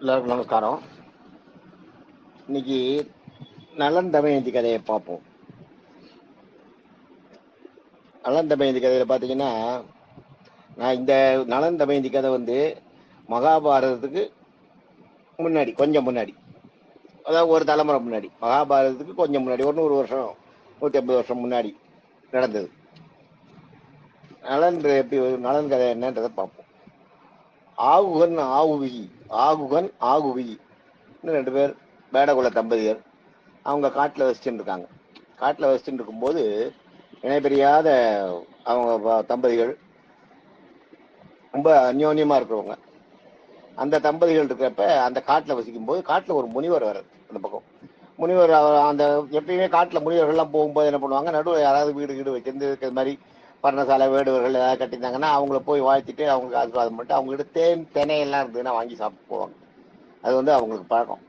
எல்லாருக்கும் நமஸ்காரம். இன்னைக்கு நலன் தமயந்தி கதையை பார்ப்போம். நலன் தமயந்தி கதையில பார்த்தீங்கன்னா, நான் இந்த நலன் தமயந்தி கதை மகாபாரதத்துக்கு முன்னாடி, கொஞ்சம் முன்னாடி, அதாவது ஒரு தலைமுறை முன்னாடி, மகாபாரதத்துக்கு கொஞ்சம் முன்னாடி, ஒரு 100 வருஷம் 150 வருஷம் முன்னாடி நடந்தது. நலன் கதை என்னன்றதை பார்ப்போம். ஆகுகன் ஆகுவி 2 பேர் வேடகுல தம்பதியர். அவங்க காட்டில் வசிச்சுட்டு இருக்காங்க. காட்டில் வசிச்சுட்டு இருக்கும்போது இணைபிரியாத அவங்க தம்பதிகள், ரொம்ப அந்யோன்யமா இருக்கிறவங்க. அந்த தம்பதிகள் இருக்கிறப்ப அந்த காட்டில் வசிக்கும் போது காட்டில் ஒரு முனிவர் வர்றாரு. அந்த பக்கம் முனிவர் அந்த எப்பயுமே காட்டில் முனிவர்கள்லாம் போகும்போது என்ன பண்ணுவாங்க, நடுவில் யாராவது வீடு வச்சிருந்து இருக்கிற மாதிரி பர்ணசாலை வேடுவர்கள் ஏதாவது கட்டியிருந்தாங்கன்னா அவங்கள போய் வாழ்த்திட்டு அவங்களுக்கு ஆசீர்வாதம் பண்ணிட்டு அவங்ககிட்ட தினையெல்லாம் இருந்ததுன்னா வாங்கி சாப்பிட்டு போவாங்க. அது அவங்களுக்கு பழக்கம்.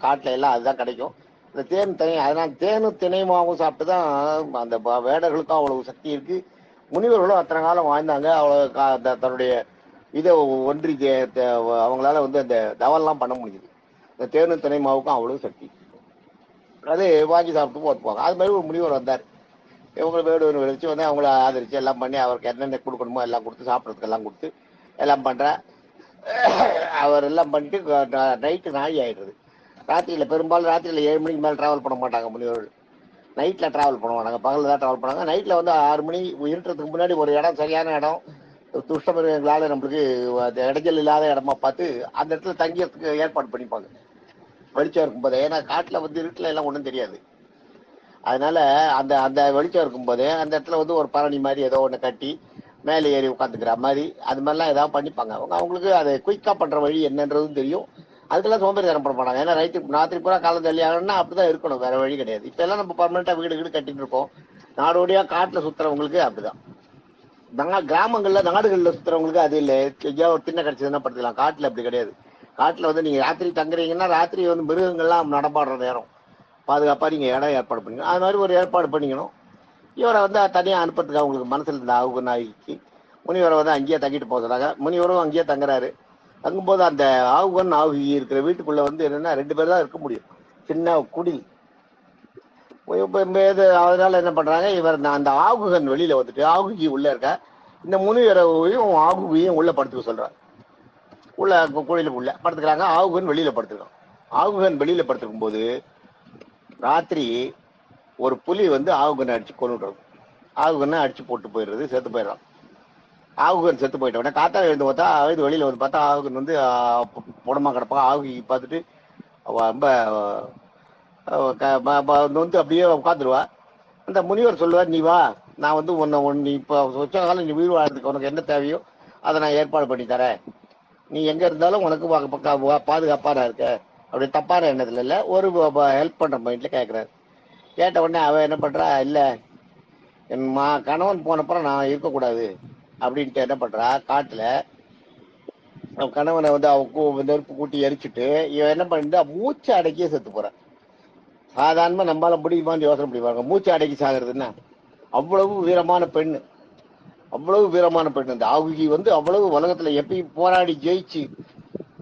காட்டில் எல்லாம் அதுதான் கிடைக்கும். இந்த திணை, அதனால தேனும் திணையுமாவும் சாப்பிட்டு தான் அந்த வேடர்களுக்கும் அவ்வளவு சக்தி இருக்கு. முனிவர்களும் அத்தனை காலம் வாழ்ந்தாங்க. அவ்வளவு தன்னுடைய இதை ஒன்றி அவங்களால அந்த தவெல்லாம் பண்ண முடியுது. இந்த தேனும் திணை மாவுக்கும் அவ்வளவு சக்தி. அது வாங்கி சாப்பிட்டு போவாங்க. அது மாதிரி ஒரு முனிவர் வந்தார். இவங்க வேடுவர் வச்சு அவங்கள ஆதரிச்சு எல்லாம் பண்ணி அவருக்கு என்னென்ன கொடுக்கணுமோ எல்லாம் கொடுத்து சாப்பிட்றதுக்கு எல்லாம் கொடுத்து எல்லாம் பண்ற. அவர் எல்லாம் பண்ணிட்டு நைட்டு நாழி ஆயிடுறது. ராத்திரியில் பெரும்பாலும் ராத்திரியில் 7 மணிக்கு மேலே ட்ராவல் பண்ண மாட்டாங்க முனிவர்கள். நைட்டில் ட்ராவல் பண்ண மாட்டாங்க, பகலில் தான் ட்ராவல் பண்ணாங்க. நைட்டில் 6 மணி இருட்டுறதுக்கு முன்னாடி ஒரு இடம், சரியான இடம், துஷ்டமிருகங்களால் நம்மளுக்கு இடைஞ்சல் இல்லாத இடமா பார்த்து அந்த இடத்துல தங்கியறதுக்கு ஏற்பாடு பண்ணிப்பாங்க வெளிச்சம் இருக்கும்போது. ஏன்னா காட்டில் இருட்டில் எல்லாம் ஒன்றும் தெரியாது. அதனால அந்த அந்த வெளிச்சம் இருக்கும்போதே அந்த இடத்துல ஒரு பரணி மாதிரி ஏதோ ஒன்று கட்டி மேலே ஏறி உட்காந்துக்கிற மாதிரி அது மாதிரிலாம் ஏதாவது பண்ணிப்பாங்க. அவங்களுக்கு அதை குயிக்காக பண்ணுற வழி என்னன்றதும் தெரியும். அதுக்கெல்லாம் சோம்பேறித்தனம் பண்ண மாட்டாங்க. ஏன்னா ராத்திரி பூரா காலம் தள்ளி ஆகணும்னா அப்படிதான் இருக்கணும், வேற வழி கிடையாது. இப்ப எல்லாம் நம்ம பர்மனெண்டா வீடு கட்டிட்டு இருக்கோம். நாடோடியா காட்டுல சுத்துறவங்களுக்கு அப்படிதான். கிராமங்கள்ல நாடுகள்ல சுத்துறவங்களுக்கு அது இல்லை. எங்கேயாவது ஒரு திண்ணை கிடைச்சதுன்னா படுத்துக்கலாம். காட்டுல அப்படி கிடையாது. காட்டுல நீங்க ராத்திரி தங்குறீங்கன்னா ராத்திரி மிருகங்கள்லாம் நடமாடுற நேரம், பாதுகாப்பா நீங்க இடம் ஏற்பாடு பண்ணிக்கணும். அது மாதிரி ஒரு ஏற்பாடு பண்ணிக்கணும். இவரை தனியா அனுப்புறதுக்கு அவங்களுக்கு மனசுல இருந்த ஆகுனாய்க்கு முனிவரை அங்கேயே தங்கிட்டு போகிறதாக. முனிவரும் அங்கேயே தங்குறாரு. தங்கும்போது அந்த ஆகுகி இருக்கிற வீட்டுக்குள்ள என்னன்னா 2 பேர் தான் இருக்க முடியும், சின்ன குடில். அதனால என்ன பண்றாங்க, இவர் அந்த ஆகுகன் வெளியில ஆகுகி உள்ள இருக்க இந்த முனிவரையும் ஆகுகியும் உள்ள படுத்துக்க சொல்றாரு. உள்ள கோயிலுக்கு உள்ள படுத்துக்கிறாங்க. ஆகுகன் வெளியில படுத்துக்கிறான். ஆகுகன் வெளியில படுத்துக்கும் போது ராத்திரி ஒரு புலி ஆகுகனை அடிச்சு கொண்டுடுறது. ஆகுகனை அடிச்சு போட்டு போயிடுறது, செத்து போயிடுறான். ஆகுகன் செத்து போயிட்ட உடனே காத்தால எழுந்து பார்த்தா வெளியில பார்த்தா ஆகுகன் புடமா கிடப்பா. ஆகுகி பார்த்துட்டு ரொம்ப அப்படியே உட்காந்துருவா. அந்த முனிவர் சொல்லுவார், நீ வா, நான் உன்னை இப்போ சொச்ச காலம் நீ உயிர் வாழ்றதுக்கு உனக்கு என்ன தேவையோ அதை நான் ஏற்பாடு பண்ணி தரேன். நீ எங்க இருந்தாலும் உனக்கு பாதுகாப்பா நான் இருக்க. அப்படி தப்பான எண்ணத்துல இல்லை, ஒரு ஹெல்ப் பண்ற மைண்ட்ல கேட்கிறாரு. கேட்ட உடனே அவன் என்ன பண்றா, இல்ல என் கணவன் போனப்புறம் நான் இருக்கக்கூடாது அப்படின்ட்டு என்ன பண்றா, காட்டுல கணவனை நெருப்பு கூட்டி எரிச்சுட்டு இவன் என்ன பண்ணிட்டு மூச்சு அடக்கியே செத்து போறான். சாதாரணமா நம்மளால முடியுமான்னு யோசனை முடிவாங்க. மூச்சு அடக்கி சாகிறதுன்னா அவ்வளவு வீரமான பெண்ணு, அவ்வளவு வீரமான பெண். அந்த ஆகுகி அவ்வளவு உலகத்துல எப்பயும் போராடி ஜெயிச்சு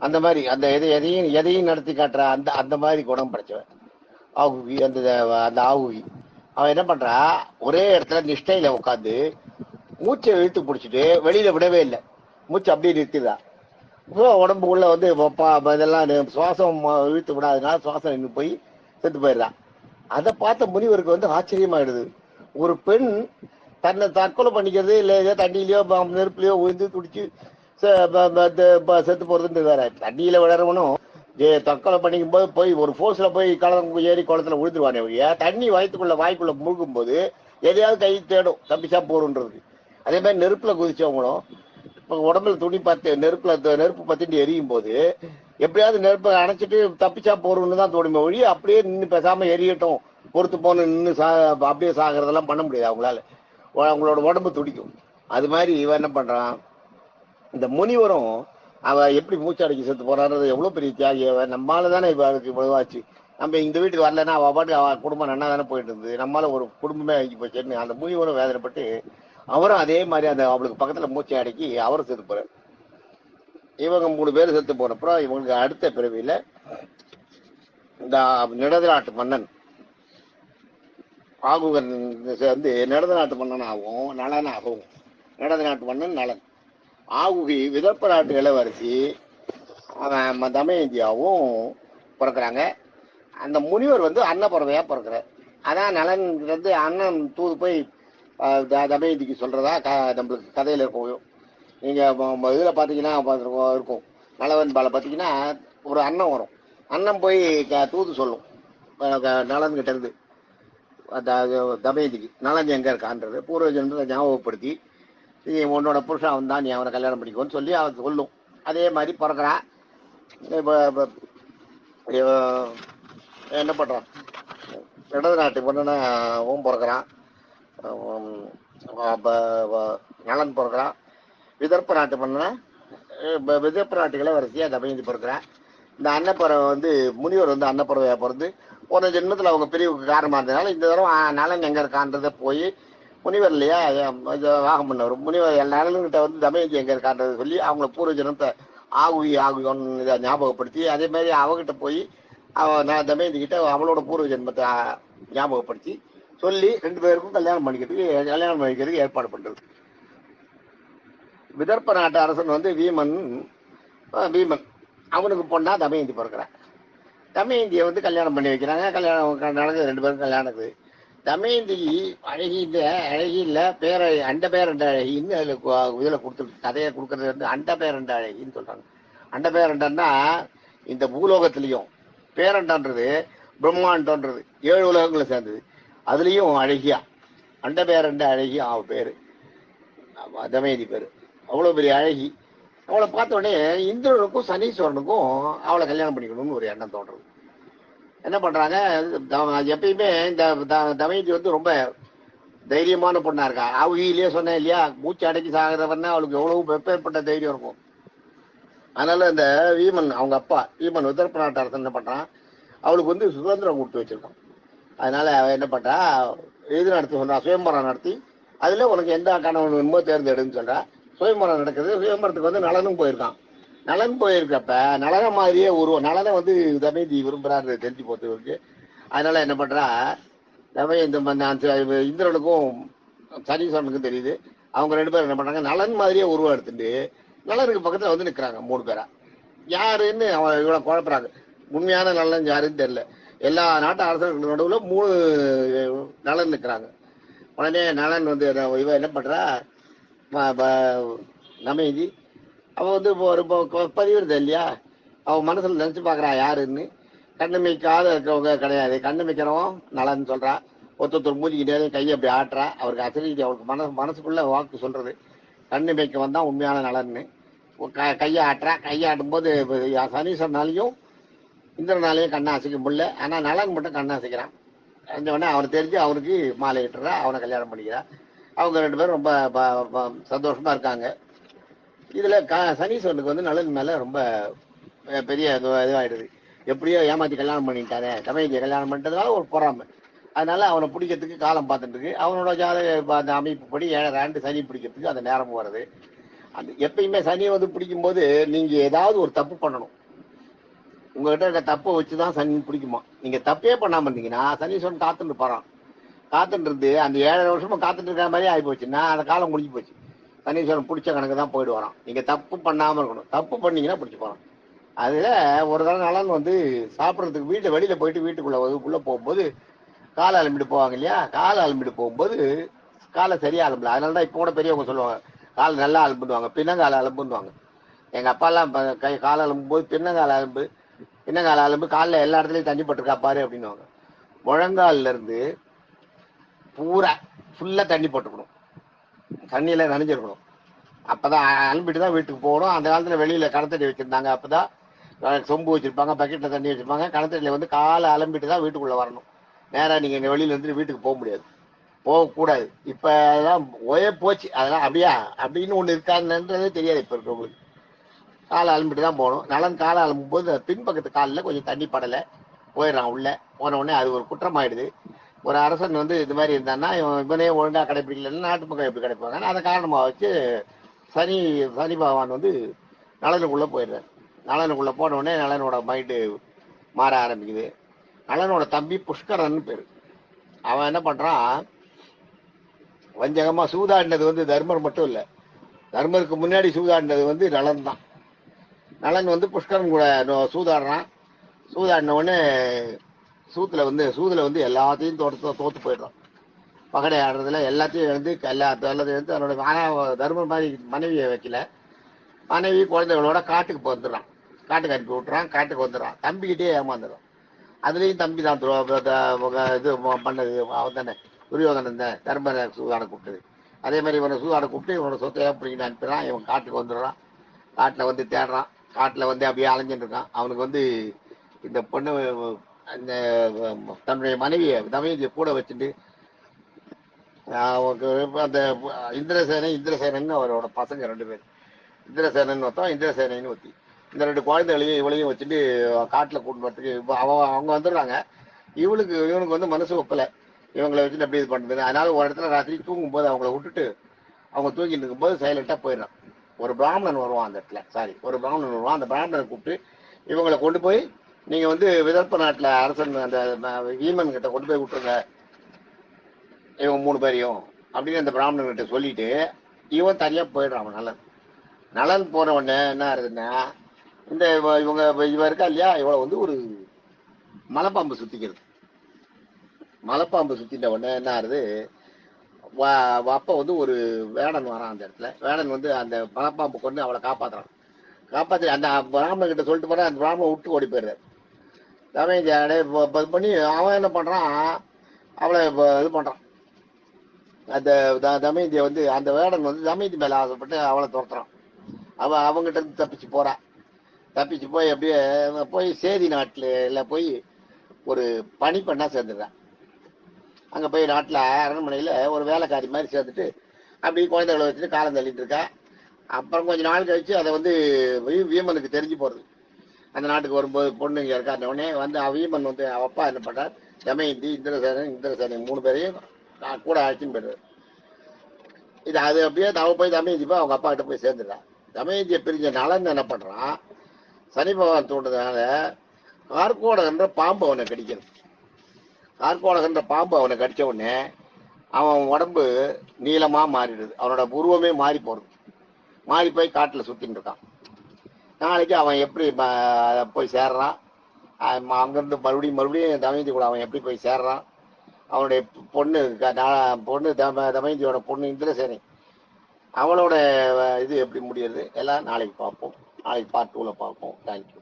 அந்த மாதிரி அந்த எதையும் நடத்தி காட்டுற அந்த அந்த மாதிரி குணம் படைச்சவன் ஆகுகி. அந்த ஆகுகி அவன் என்ன பண்றா, ஒரே இடத்துல நிஷ்டையில உட்காந்து மூச்சை இழுத்து பிடிச்சிட்டு வெளியில விடவே இல்லை. மூச்சு அப்படியே நிறுத்திடுறா. உடம்பு உள்ள இதெல்லாம் சுவாசம் இழுத்து விடாதனால சுவாசம் நின்று போய் செத்து போயிடுறான். அதை பார்த்த முனிவருக்கு ஆச்சரியமாயிடுது. ஒரு பெண் தன்னை தற்கொலை பண்ணிக்கிறது இல்லை, ஏதோ தண்ணியிலயோ நெருப்புலயோ உயிர்ந்து துடிச்சு செத்து போறதுன்னு வேற. தண்ணியில விழறவனும் தற்கொலை பண்ணிக்கும் போது போய் ஒரு போர்ஸ்ல போய் ஏறி குளத்துல விழுந்துருவானே வழியா, தண்ணி வாய்க்குள்ள முழுகும் போது எதையாவது கை தேடும் தப்பிச்சா போறன்றது. அதே மாதிரி நெருப்புல குதிச்சவங்களும் உடம்புல துணி பார்த்து நெருப்பு பத்திட்டு எரியும் போது எப்படியாவது நெருப்பை அணைச்சிட்டு தப்பிச்சா போறோம்னு தான் தோணுமே ஒழிய அப்படியே நின்று பேசாம எரியட்டும் பொறுத்து போன நின்று அப்படியே சாகிறதெல்லாம் பண்ண முடியாது அவங்களால. அவங்களோட உடம்பு துடிக்கும். அது மாதிரி இவன் என்ன பண்றான், இந்த முனிவரும் அவ எப்படி மூச்சு அடக்கி செத்து போறான்றது எவ்வளவு பெரிய தியாகி. அவன் நம்மளால தானே இப்ப அதுக்கு இவ்வளவாச்சு. நம்ம இந்த வீட்டுக்கு வரலன்னா அவ பாட்டு அவ குடும்பம் நன்னா தானே போயிட்டு இருந்தது, நம்மளால ஒரு குடும்பமே அழிஞ்சு போச்சுன்னு அந்த முனிவரும் வேதனைப்பட்டு அவரும் அதே மாதிரி அந்த அவளுக்கு பக்கத்துல மூச்சை அடக்கி அவரும் செத்து போறாரு. இவங்க 3 பேர் செத்து போனப்புறம் இவங்களுக்கு அடுத்த பிறவியில இந்த நிடத மன்னன் ஆகுகன் வந்து நிடத நாட்டு மன்னன் ஆகும், நலன் ஆகும். நிடத நாட்டு மன்னன் நலன். ஆகுகி விதர்ப்ப நாட்டு இளவரசி அவன் தமயந்தியாவும் பிறக்கிறாங்க. அந்த முனிவர் வந்து அன்னப்பறவையா பிறக்கிறார். அதான் நலன்கிறது அண்ணன் தூது போய் தமயந்திக்கு சொல்றதா நம்மளுக்கு கதையில இருக்கும். நீங்க இதுல பாத்தீங்கன்னா இருக்கும், நலவன் பால பாத்தீங்கன்னா ஒரு அன்னம் வரும். அண்ணன் போய் தூது சொல்லும் நலன் கிட்ட இருந்து தமயந்திக்கு நலன் எங்க இருக்கான்றது பூர்வ ஜென்மத்தை ஞாபகப்படுத்தி, நீ உன்னோட புருஷன் அவன் தான், நீ அவனை கல்யாணம் பண்ணிக்கோன்னு சொல்லி அவன் சொல்லும். அதே மாதிரி பிறக்கிறான். என்ன பண்றான், இடது நாட்டு பொண்ணுன்னு பிறக்கிறான். நலன் பிறக்கிறான். விதர்ப்ப நாட்டு பொண்ணுன்னா விதர்ப்ப நாட்டு இளவரசியா தமயந்தி பிறக்கிறான். இந்த அன்னப்பறவை வந்து முனிவர் வந்து அன்னப்பறவையா பிறந்து போன ஜென்மத்தில் அவங்க பிரிவுக்கு காரணமா இருந்ததுனால இந்த தடவை நலன் எங்க இருக்கான்றத போய் முனிவர் இல்லையா வாகம் பண்ணவர் முனிவர் நலன்கிட்ட வந்து தமயந்தி எங்க இருக்கான்றதை சொல்லி அவங்கள பூர்வ ஜென்மத்தை ஆகுயோன்னு இதை ஞாபகப்படுத்தி, அதே மாதிரி அவகிட்ட போய் நான் தமயந்தி கிட்ட அவளோட பூர்வ ஜென்மத்தை ஞாபகப்படுத்தி சொல்லி 2 பேருக்கும் கல்யாணம் பண்ணிக்கிறதுக்கு ஏற்பாடு பண்றது. விதர்ப்ப நாட்டு அரசன் வந்து வீமன் அவனுக்கு பொண்ணா தமயந்தி பிறக்கிறான். தமயந்தியை வந்து கல்யாணம் பண்ணி வைக்கிறாங்க. கல்யாணம் நடக்குது, 2 பேருக்கும் கல்யாணம் நடக்குது. தமயந்தி அழகியில் அண்ட பேரண்ட அழகின்னு இதுல கொடுத்துருக்கு. கதையை கொடுக்கறது வந்து அண்ட பேரண்ட அழகின்னு சொல்றாங்க. அண்ட பேரண்டன்னா இந்த பூலோகத்திலையும், பேரண்டன்றது பிரம்மாண்டன்றது 7 உலகங்களை சேர்ந்தது. அதுலயும் அழகியா அண்ட பேரண்ட அழகியா அவ பேரு, தமயந்தி பேரு. அவ்வளவு பெரிய அழகி. அவளை பார்த்த உடனே இந்திரனுக்கும் சனீஸ்வரனுக்கும் அவளை கல்யாணம் பண்ணிக்கணும்னு ஒரு எண்ணம் தோன்றது. என்ன பண்றாங்க, எப்பயுமே இந்த தமயந்தி வந்து ரொம்ப தைரியமான பொண்ணா இருக்கா. அவகிலேயே சொன்னேன் இல்லையா, மூச்சு அடக்கி சாகிறவன்னா அவளுக்கு எவ்வளவு வெப்பேற்பட்ட தைரியம் இருக்கும். அதனால இந்த வீமன் அவங்க அப்பா வீமன் விதர்ப்ப நாட்டு அரசன் என்ன பண்றான், அவளுக்கு வந்து சுதந்திரம் கொடுத்து வச்சிருக்கான். அதனால அவ என்ன பண்றா, இது நடத்தி சொல்றா, சுயம்பரம் நடத்தி அதுல உனக்கு எந்த கணவன் வேணுமோ தேர்ந்தெடுன்னு சொல்றா. சுயம்பரம் நடக்குது. சுயம்பரத்துக்கு வந்து நலனும் போயிருக்கான். நலன் போயிருக்கப்ப நலன மாதிரியே உருவம், நலனை வந்து தமயந்தி விரும்புறாரு தெரிஞ்சு போறதுக்கு. அதனால என்ன பண்றா, இந்திரனுக்கும் சனீஸ்வரனுக்கும் தெரியுது. அவங்க 2 பேரும் என்ன பண்றாங்க, நலன் மாதிரியே உருவம் எடுத்துட்டு நலனுக்கு பக்கத்துல வந்து நிக்கிறாங்க 3 பேரா. யாருன்னு அவன் இவ்வளவு குழப்பறாங்க. உண்மையான நலன் யாருன்னு தெரியல. எல்லா நாட்டு அரசர்களுக்கு நடுவுல 3 நலன் நிக்கிறாங்க. உடனே நலன் வந்து இவ என்ன பண்றா, தமயந்தி அவ வந்து ஒரு பதிவிருந்த இல்லையா, அவ மனசுல நினைச்சு பாக்குறா யாருன்னு. கண்ணமைக்காத இருக்கிறவங்க கிடையாது, கண்ணமைக்கிறவன் நலன் சொல்றா. ஒருத்தர் மூஞ்சிக்கிட்டே கையை அப்படி ஆட்டுறா. அவருக்கு அசரிக்கு அவருக்கு மனசுக்குள்ள வாக்கு சொல்றது கண்ணமைக்க வந்தா உண்மையான நலன்னு. கையை ஆட்டுறா. கையை ஆட்டும் போது சனீஸ்வரனாலையும் இந்திரனாலையும் கண்ணை அசைக்க முடியல. ஆனா நலன் மட்டும் கண்ணை அசைக்கிறான். அந்த உடனே அவனுக்கு தெரிஞ்சு அவனுக்கு மாலை இட்டுறா, அவனை கல்யாணம் பண்ணிக்கிறா. அவங்க 2 பேரும் ரொம்ப சந்தோஷமா இருக்காங்க. இதுல சனீஸ்வரனுக்கு வந்து நலன் மேல ரொம்ப பெரிய இதுவாயிடுது. எப்படியோ ஏமாத்தி கல்யாணம் பண்ணிட்டாரு, தமயந்தியை கல்யாணம் பண்ணிட்டதுனால ஒரு பொறாமை. அதனால அவனை பிடிக்கிறதுக்கு காலம் பார்த்துட்டு இருக்கு. அவனோட ஜாதக அந்த அமைப்புப்படி 7 ஆண்டு சனி பிடிக்கிறதுக்கு அந்த நேரம் வருது. அந்த எப்பயுமே சனியை வந்து பிடிக்கும் போது நீங்க ஏதாவது ஒரு தப்பு பண்ணணும். உங்ககிட்ட இருக்க தப்பை வச்சுதான் சனி பிடிக்குமா. நீங்க தப்பே பண்ணாம இருந்தீங்கன்னா சனீஸ்வரன் காத்துட்டு போறான். காத்துட்டு இருந்து அந்த 7 வருஷமா காத்துட்டு இருக்கிற மாதிரி ஆகி போச்சுன்னா அந்த காலம் முடிஞ்சு போச்சு. சனீஸ்வரன் பிடிச்ச கணக்கு தான் போயிட்டு வரான். நீங்க தப்பு பண்ணாம இருக்கணும். தப்பு பண்ணீங்கன்னா பிடிச்சு போறான். அதுல ஒரு தடவை நலன் வந்து சாப்பிட்றதுக்கு வெளியில போயிட்டு வீட்டுக்குள்ள போகும்போது காலை அலம்பிட்டு போவாங்க இல்லையா, காலை அலம்பிட்டு போகும்போது காலை சரியா அலம்பல. அதனாலதான் இப்போ கூட பெரியவங்க சொல்லுவாங்க கால் நல்லா அலம்புடுவாங்க, பின்னங்கால அலம்புன்னுவாங்க. எங்க அப்பா எல்லாம் காலை அலம்பும் போது பின்னங்கால அலம்பு காலில் எல்லா இடத்துலயும் தண்ணி பட்டிருக்கா பாரு அப்படின்னுவாங்க. முழங்கால்ல இருந்து பூரா ஃபுல்லா தண்ணி போட்டுக்கணும், தண்ணியில நனைஞ்சிருக்கணும். அப்பதான் அலம்பிட்டு தான் வீட்டுக்கு போகணும். அந்த காலத்துல வெளியில கணத்தடி வச்சிருந்தாங்க. அப்பதான் சொம்பு வச்சிருப்பாங்க, பக்கெட்ல தண்ணி வச்சிருப்பாங்க. கணத்தடியில வந்து காலை அலம்பிட்டு தான் வீட்டுக்குள்ள வரணும். நேரா நீங்க வெளியில இருந்து வீட்டுக்கு போக முடியாது, போகக்கூடாது. இப்ப அதெல்லாம் போச்சு. அதெல்லாம் அப்படியா அப்படின்னு ஒண்ணு இருக்காதுன்றதே தெரியாது இப்ப இருக்கவங்களுக்கு. காலை அலம்பிட்டு தான் போகணும். நலன் காலை அலம்பும் போது பின்பக்கத்து காலில் கொஞ்சம் தண்ணி படலை, போயிடறான் உள்ள. போன உடனே அது ஒரு குற்றமாயிடுது. ஒரு அரசன் வந்து இது மாதிரி இருந்தான்னா இவனே ஒழுங்கா கடைப்பிடிக்கலன்னா நாட்டு மக்கள் எப்படி கிடைப்பாங்க. அதை காரணமாக வச்சு சனி பகவான் வந்து நலனுக்குள்ளே போயிடுறாரு. நலனுக்குள்ளே போன உடனே நலனோட மைண்டு மாற ஆரம்பிக்குது. நலனோட தம்பி புஷ்கரன் பேர். அவன் என்ன பண்ணுறான், வஞ்சகமாக சூதாடினது வந்து தர்மர் மட்டும் இல்லை, தர்மருக்கு முன்னாடி சூதாடினது வந்து நலன் தான். நலன் வந்து புஷ்கரன் கூட சூதாடுறான். சூதாடின உடனே சூதுல வந்து எல்லாத்தையும் தோத்து போயிடுறான். பகடை ஆடுறதுல எல்லாத்தையும் எழுந்து எல்லாத்தையும் எழுந்து அதனோட. ஆனால் தர்மர் மாதிரி மனைவியை வைக்கல. மனைவி குழந்தைகளோட காட்டுக்கு வந்துடுறான். காட்டுக்கு அனுப்பி விட்டுறான். காட்டுக்கு வந்துடுறான். தம்பிக்கிட்டே ஏமாந்துடுறான். அதுலேயும் தம்பி தான் இது பண்ணது. அவன் தானே துரியோதனன் தான் தர்மரை சூதாட கூப்பிட்டது. அதே மாதிரி இவனை சூதாட கூப்பிட்டு இவனோட சொத்தை பிடிக்கிட்டு அனுப்பிடுறான். இவன் காட்டுக்கு வந்துடுறான். காட்டில் வந்து தேடுறான். காட்டில் வந்து அப்படியே அலைஞ்சிட்டு இருக்கான். அவனுக்கு வந்து இந்த பொண்ணு அந்த தன்னுடைய மனைவியை தமயந்தியை கூட வச்சுட்டு அந்த இந்திரசேனன் அவரோட பசங்க 2 பேர், இந்திரசேனன் ஒருத்தன், இந்திரசேனன் ஒருத்தி. இந்த 2 குழந்தைகளையும் இவளையும் வச்சுட்டு காட்டில் கூட்டு வரத்துக்கு அவங்க வந்துடுறாங்க. இவனுக்கு வந்து மனசு ஒப்பலை இவங்களை வச்சுட்டு எப்படி இது பண்ணுறது. அதனால ஒரு இடத்துல ராத்திரி தூங்கும்போது அவங்கள விட்டுட்டு அவங்க தூங்கிட்டு இருக்கும்போது சைலண்டாக போயிடுறான். ஒரு பிராமணன் வருவான் அந்த இடத்துல, ஒரு பிராமணன் வருவான். அந்த பிராமணனை கூப்பிட்டு இவங்களை கொண்டு போய் நீங்கள் வந்து விதர்ப்ப நாட்டில் அரசன் அந்த வீமன் கிட்ட கொண்டு போய் விட்டுருங்க இவங்க 3 பேரையும் அப்படின்னு அந்த பிராமணன்கிட்ட சொல்லிட்டு இவன் தனியாக போயிடுறான். அவன் நலன் போன உடனே என்ன ஆகுதுன்னா, இந்த இவ இருக்கா இல்லையா, இவளை வந்து ஒரு மலைப்பாம்பு சுத்திக்கிறது. மலைப்பாம்பு சுத்திட்ட உடனே என்ன ஆகுது, அப்போ வந்து ஒரு வேடன் வரான் அந்த இடத்துல. வேடன் வந்து அந்த மலைப்பாம்பு கொண்டு அவளை காப்பாற்றுறான். காப்பாற்றி அந்த பிராமணன் கிட்ட சொல்லிட்டு போனா அந்த பிராமணன் விட்டு ஓடி போயிடுறாரு. தமயந்தி பண்ணி அவன் என்ன பண்றான், அவளை இது பண்றான். அந்த தமயந்தியை வந்து அந்த வேடன் வந்து தமயந்தி மேல ஆசைப்பட்டு அவளை துரத்துறான். அவங்ககிட்ட இருந்து தப்பிச்சு போய் அப்படியே போய் சேதி நாட்டுல போய் ஒரு பணிப்பெண்ணா சேர்ந்துடுறான். அங்க போய் நாட்டுல அரண்மனையில ஒரு வேலைக்காரி மாதிரி சேர்ந்துட்டு அப்படி குழந்தைகளை வச்சுட்டு காலம் தள்ளிட்டு இருக்கா. அப்புறம் கொஞ்ச நாள் கழிச்சு அதை வந்து வீமனுக்கு தெரிஞ்சு போறது. அந்த நாட்டுக்கு வரும்போது பொண்ணு இங்க இருக்கா. உடனே வந்து வீமன் வந்து அவ அப்பா என்ன பண்றார், தமயந்தி இந்திரசேனன் 3 பேரையும் கூட அழைச்சின்னு போயிடுறாரு. இது அது அப்படியே போய் தமயந்தி போய் அவங்க அப்பா கிட்ட போய் சேர்ந்துடுறான். தமயந்தியை பிரிஞ்ச நலன் என்ன பண்றான், சனி பகவான் தோன்றதுனால கார்கோடகன்ற பாம்பு அவனை கடிக்கிறது. கார்கோடகன்ற பாம்பு அவனை கடிச்ச உடனே அவன் உடம்பு நீளமா மாறிடுது. அவனோட உருவமே மாறி போறது. மாறி போய் காட்டுல சுத்தின்னு இருக்கான். நாளைக்கு அவன் எப்படி போய் சேர்றான், அங்கிருந்து மறுபடியும் தமயந்தி கூட அவன் எப்படி போய் சேர்றான், அவனுடைய பொண்ணு தமயந்தியோட பொண்ணு இந்திரசேனை அவளோட இது எப்படி முடியுது எல்லாம் நாளைக்கு பார்ப்போம். நாளைக்கு பார்ட் 2ல பார்ப்போம். தேங்க்யூ.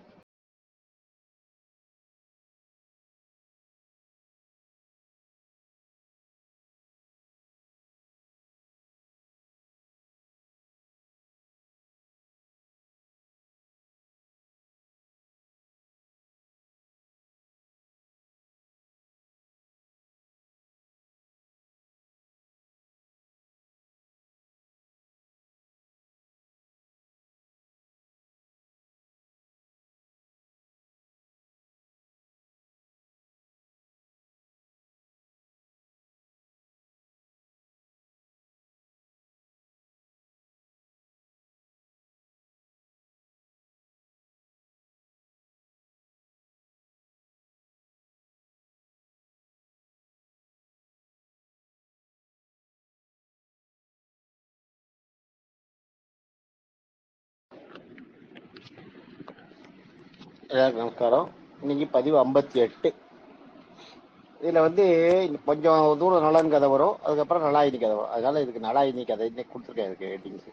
நமஸ்காரம். இன்னைக்கு பதிவு 58. இதுல வந்து கொஞ்சம் தூரம் நலன் கதை வரும், அதுக்கப்புறம் நலாயினி கதை வரும். அதனால இதுக்கு நலாயினி கதை இன்னைக்கு கொடுத்துருக்கேன். இதுக்கு ஹெட்டிங்ஸ்.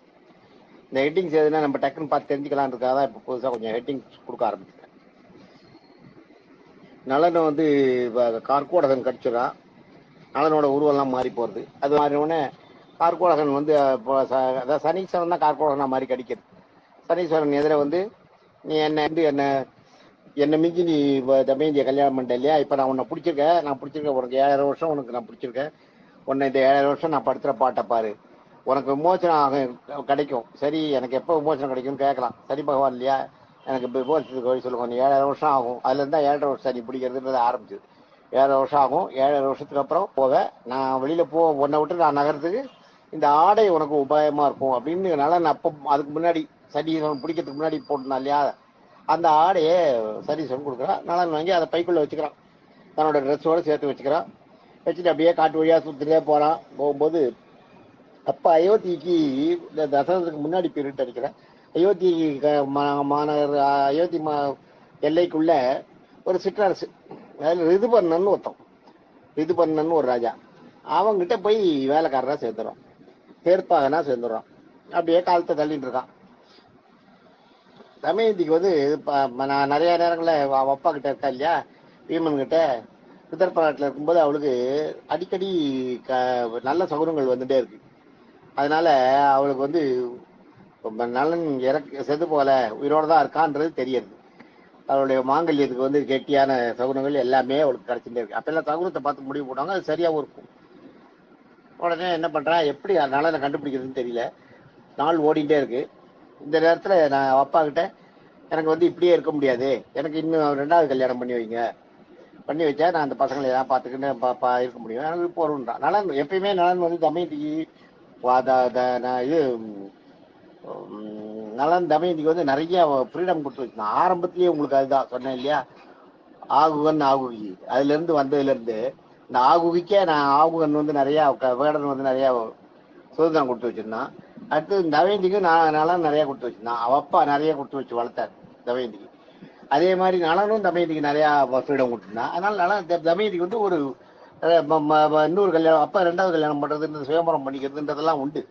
இந்த ஹெட்டிங்ஸ் எதுனா நம்ம டக்குன்னு பார்த்து தெரிஞ்சுக்கலாம் இருக்காதான் இப்போ புதுசாக கொஞ்சம் ஹெட்டிங்ஸ் கொடுக்க ஆரம்பிச்சிருக்கேன். நலனை வந்து கார்கோடகன் கடிச்சிடறான். நலனோட உருவெல்லாம் மாறி போகிறது. அது மாறினோடனே கார்கோடகன் வந்து அதாவது சனீஸ்வரன் தான் கார்கோடகனா மாறி கடிக்கிறது. சனீஸ்வரன் எதிர வந்து நீ என்னை மிஞ்சி நீ தமயந்தியை கல்யாணம் பண்ணிட்ட இல்லையா, இப்போ நான் உன்னை பிடிச்சிருக்கேன், உனக்கு 7000 வருஷம் உனக்கு நான் பிடிச்சிருக்கேன், உன்னை இந்த 7000 வருஷம் நான் படுத்துகிற பாட்டை பாரு, உனக்கு விமோச்சனம் கிடைக்கும். சரி, எனக்கு எப்போ விமோச்சனம் கிடைக்கும்னு கேட்கலாம். சரி பகவான் இல்லையா, எனக்கு விமோச்சனத்துக்கு வழி சொல்லுங்க. நீ 7000 வருஷம் ஆகும். அதுல இருந்தா 7.5 வருஷம் நீ பிடிக்கிறதுன்றது ஆரம்பிச்சது. 7.5 வருஷம் ஆகும். 7.5 வருஷத்துக்கு அப்புறம் போவேன். நான் வெளியில உன்னை விட்டு நான் நகரத்துக்கு இந்த ஆடை உனக்கு உபாயமா இருக்கும் அப்படின்னு நலன் அப்போ அதுக்கு முன்னாடி சனீஸ்வரன் பிடிக்கிறதுக்கு முன்னாடி போட்டுனா இல்லையா, அந்த ஆடையை சனீஸ்வரன் கொடுக்குறான். நலன் வாங்கி அதை பைக்குள்ள வச்சுக்கிறான், தன்னோட ட்ரெஸ்ஸோட சேர்த்து வச்சுக்கிறான். வச்சுட்டு அப்படியே காட்டு வழியா சுத்திட்டே போறான். போகும்போது அப்ப அயோத்திக்கு இந்த தசரத்துக்கு முன்னாடி பீரியட் அடிக்கிறேன். அயோத்தி மாநகர் அயோத்தி எல்லைக்குள்ள ஒரு சிற்றரசு, அதாவது ரிதுபர்ணன் ஒருத்தன், ரிதுபர்ணன் ஒரு ராஜா. அவங்கிட்ட போய் வேலைக்காரரா சேர்ந்துடும், தேர்ப்பாகனா சேர்ந்துடுறான். அப்படியே காலத்தை தள்ளிட்டு இருக்கான். தமயந்திக்கு வந்து நான் நிறைய நேரங்களில் அப்பா கிட்ட இருக்கா இல்லையா, பீமன் கிட்ட விதர்ப்ப நாட்டில் இருக்கும்போது அவளுக்கு அடிக்கடி நல்ல சகுனங்கள் வந்துட்டே இருக்கு. அதனால அவளுக்கு வந்து நலன் செது போல உயிரோட தான் இருக்கான்றது தெரியுது. அவளுடைய மாங்கல்யத்துக்கு வந்து கெட்டியான சகுனங்கள் எல்லாமே அவளுக்கு கிடைச்சிட்டே இருக்கு. அப்பெல்லாம் சகுனத்தை பார்த்து முடிவு போட்டாங்க, அது சரியாகவும் இருக்கும். உடனே என்ன பண்றா, எப்படி நலனை கண்டுபிடிக்கிறதுன்னு தெரியல, நாள் ஓடிட்டே இருக்கு. இந்த நேரத்துல நான் அப்பா கிட்ட எனக்கு வந்து இப்படியே இருக்க முடியாது, எனக்கு இன்னும் 2வது கல்யாணம் பண்ணி வைங்க, பண்ணி வச்சா நான் அந்த பசங்களை எல்லாம் பார்த்துக்கிட்டு இருக்க முடியும், எனக்கு போறோம்ன்றான். நலன் எப்பயுமே நலன் வந்து தமயந்திக்கு இது நலன் தமயந்திக்கு வந்து நிறைய ஃப்ரீடம் கொடுத்து வச்சுருந்தான். ஆரம்பத்திலேயே உங்களுக்கு அதுதான் சொன்னேன் இல்லையா, ஆகுகன் ஆகுகி, அதுல இருந்து வந்ததுல இருந்து இந்த ஆகுகிக்கே நான் ஆகுகன் வந்து நிறைய வேடன் வந்து நிறைய சுதந்திரம் கொடுத்து வச்சிருந்தான். அடுத்து தமயந்திக்கு நலன் நிறைய கொடுத்து வச்சிருந்தான். அவ அப்பா நிறைய கொடுத்து வச்சு வளர்த்தார் தமயந்திக்கு. அதே மாதிரி நலனும் தமயந்திக்கு நிறைய ஃப்ரீடம் கொடுத்துருந்தான். அதனால நலன் தமயந்திக்கு வந்து ஒரு இன்னொரு கல்யாணம், அப்பா 2வது கல்யாணம் பண்றது, சுயம்பரம் பண்ணிக்கிறதுன்றதெல்லாம் உண்டு.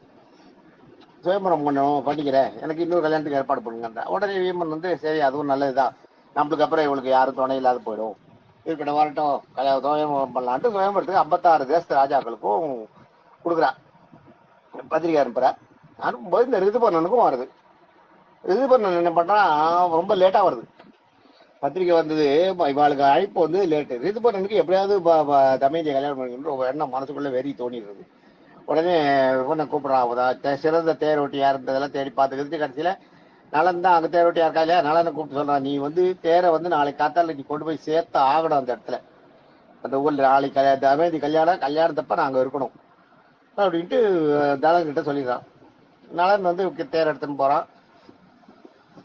சுயம்பரம் பண்ணிக்கிறேன், எனக்கு இன்னொரு கல்யாணத்துக்கு ஏற்பாடு பண்ணுங்க. உடனே வீமன் வந்து சரி அதுவும் நல்லதுதான், நம்மளுக்கு அப்புறம் இவளுக்கு யாரும் துணை இல்லாத போயிடும், இருக்கட்டும் வரட்டும் சுயம்பரம் பண்ணலான்ட்டு சுயம்பரத்துக்கு 56 தேசத்து ராஜாக்களுக்கும் கொடுக்குறா, பத்திரிகை அனுப்புற. அனுப்பும்போது இந்த ரிதுபர்ணனுக்கும் வருது. ரிதுபர்ணன் என்ன பண்றான், ரொம்ப லேட்டா வருது பத்திரிகை வந்தது, இவாளுக்கு அழைப்பு வந்து லேட்டு. ரிதுபர்ணனுக்கு எப்படியாவது தமயந்தியை கல்யாணம் பண்ணிக்கணும் ஒரு எண்ணம் மனசுக்குள்ள வெறி தோணிடுறது. உடனே இவனை கூப்பிடுறான், சிறந்த தேரோட்டி யாருன்றதெல்லாம் தேடி பார்த்துக்கிறது. கடைசியில நலன் தான் அங்கே தேரோட்டியா இருக்கா இல்லையா, நலனை கூப்பிட்டு சொல்றான், நீ வந்து தேரை வந்து நாளைக்கு காத்தால நீ கொண்டு போய் சேர்த்து ஆகணும் அந்த இடத்துல, அந்த ஊர்ல நாளைக்கு தமயந்தி கல்யாணத்தப்ப நாங்க இருக்கணும் அப்படின்ட்டு நலன் கிட்ட சொல்லிடுறான். நலன் வந்து தேர் எடுத்துன்னு போறான்,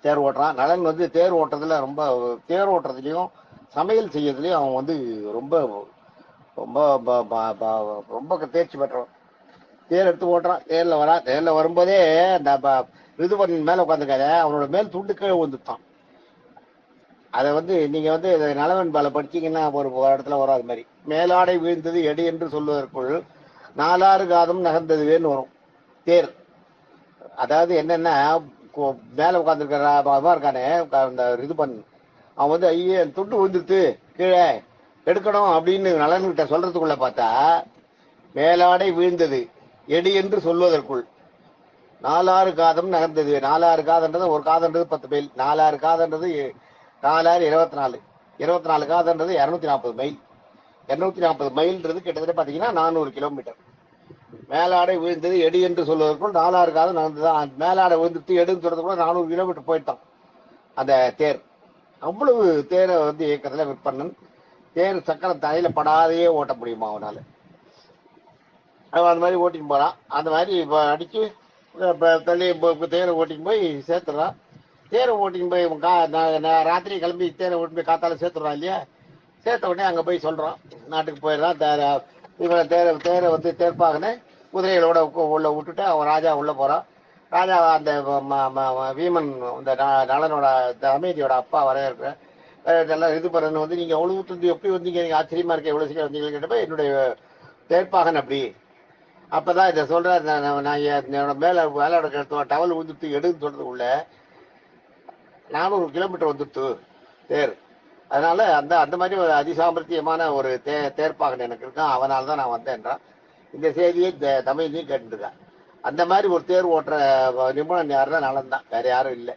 தேர் ஓட்டுறான். நலன் வந்து தேர் ஓட்டுறதுல ரொம்ப, தேர் ஓட்டுறதுலயும் சமையல் செய்யறதுலயும் அவன் வந்து ரொம்ப ரொம்ப ரொம்ப தேர்ச்சி பெற்றவன். தேர் எடுத்து ஓட்டுறான், தேர்ல வரான். தேர்ல வரும்போதே அந்த ரிதுபர்ணன் மேல உட்காந்துருக்காரு, அவனோட மேல் துண்டு கீழே வந்துட்டான். அதை வந்து நீங்க வந்து நலவன் பால படிச்சீங்கன்னா ஒரு இடத்துல வரும், அது மாதிரி மேலாடை வீழ்ந்தது எடு என்று சொல்வதற்குள் 4 காதம் நகர்ந்ததுவேன்னு வரும் தேர். அதாவது என்னன்னா, மேல உட்காந்துருக்கான இருக்கானே இந்த ரிதுபர்ணன், அவன் வந்து ஐயே துண்டு விழுந்துட்டு கீழே எடுக்கணும் அப்படின்னு நலன்கிட்ட சொல்றதுக்குள்ள பார்த்தா, மேலாடை வீழ்ந்தது எடு என்று சொல்வதற்குள் 4 காதம் நகர்ந்தது. 4 காதன்றது, ஒரு காதன்றது 10 மைல், 4 காதன்றது 4 24, 24 காதன்றது 240 மைல். 240 மைல்ன்றது கிட்டத்தட்ட பாத்தீங்கன்னா 400 கிலோமீட்டர். மேலாடை விழுந்தது எடு என்று சொல்வதற்குள் 4 காதம் நகர்ந்தது. மேலாடை விழுந்துட்டு எடுன்னு சொல்றதுக்குள்ள 400 கிலோமீட்டர் போயிட்டான் அந்த தேர். அவ்வளவு தேரை வந்து இயக்கத்துல விற்பனன். தேர் சக்கரம் தலையில படாதையே ஓட்ட முடியுமா அவனால, அவன் அந்த மாதிரி ஓட்டின்னு போறான். அந்த மாதிரி அடிச்சு தள்ளி தேரை ஓட்டின்னு போய் சேர்த்துறான். தேரை ஓட்டின்னு போய் ராத்திரி கிளம்பி தேரை ஓட்டின்னு போய் காத்தால சேர்த்துறான் இல்லையா. சேர்த்த உடனே அங்க போய் சொல்றான், நாட்டுக்கு போயிடுறான். இவனை தேரை வந்து தேர்ப்பாகனே குதிரைகளோட உள்ள விட்டுட்டு அவன் ராஜா உள்ள போறான். ராஜா அந்த வீமன் இந்த நலனோட அமைதியோட அப்பா வரவேற்கிற எல்லாம் இது பண்ணணும் வந்து, நீங்க எவ்வளவு விட்டு எப்படி வந்தீங்க, நீங்க ஆச்சரியமா இருக்க, எவ்வளவு சீக்கிரம் வந்தீங்கன்னு கேட்டப்ப என்னுடைய தேர்ப்பாகன் அப்படி. அப்பதான் இதை சொல்றாரு, நான் என்னோட மேல டவல் விழுந்துட்டு எடுன்னு சொல்றதுக்குள்ள 400 கிலோமீட்டர் வந்துட்டு தேர். அதனால அந்த மாதிரி ஒரு அதிசாமர்த்தியமான ஒரு தேர்ப்பாகன் எனக்கு இருக்கான், அவனால தான் நான் வந்தேன்றான். இந்த செய்தியை தமிழ்லையும் கேட்டுருக்கான். அந்த மாதிரி ஒரு தேர் ஓட்டுற நிபுணன் யாருன்னா நலன் தான், வேற யாரும் இல்லை.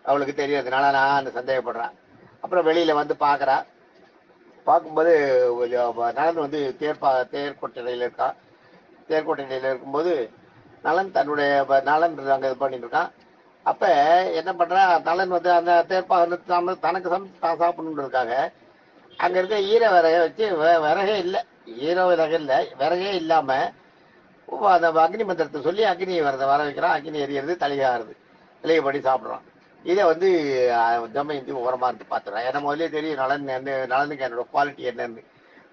அவளுக்கு தெரியறதுனால நான் சந்தேகப்படுறான். அப்புறம் வெளியில வந்து பாக்குறா. பார்க்கும்போது நலன் வந்து தேர்கொட்டடையில இருக்கான். தேர்கொட்டடையில இருக்கும்போது நலன் நலன் அங்க இது பண்ணிட்டு இருக்கான். அப்ப என்ன பண்றா, நலன் வந்து அந்த தேர்ப்பாக தனக்கு சமைச்சு தான் சாப்பிடணுன்றதுக்காக அங்க இருக்க ஈர விறகை வச்சு, விறகே இல்லை, ஈர விறகு இல்லை, விறகே இல்லாம அந்த அக்னி மந்திரத்தை சொல்லி அக்னி வர வைக்கிறான். அக்னி எரியறது, தலையாகிறது. இலையை பண்ணி சாப்பிட்றோம். இதை வந்து தமயந்தி ஓரமா இருந்து பார்த்துறான். ஏன்னா முதலே தெரியும் நலனுக்கு என்னோட குவாலிட்டி என்னன்னு.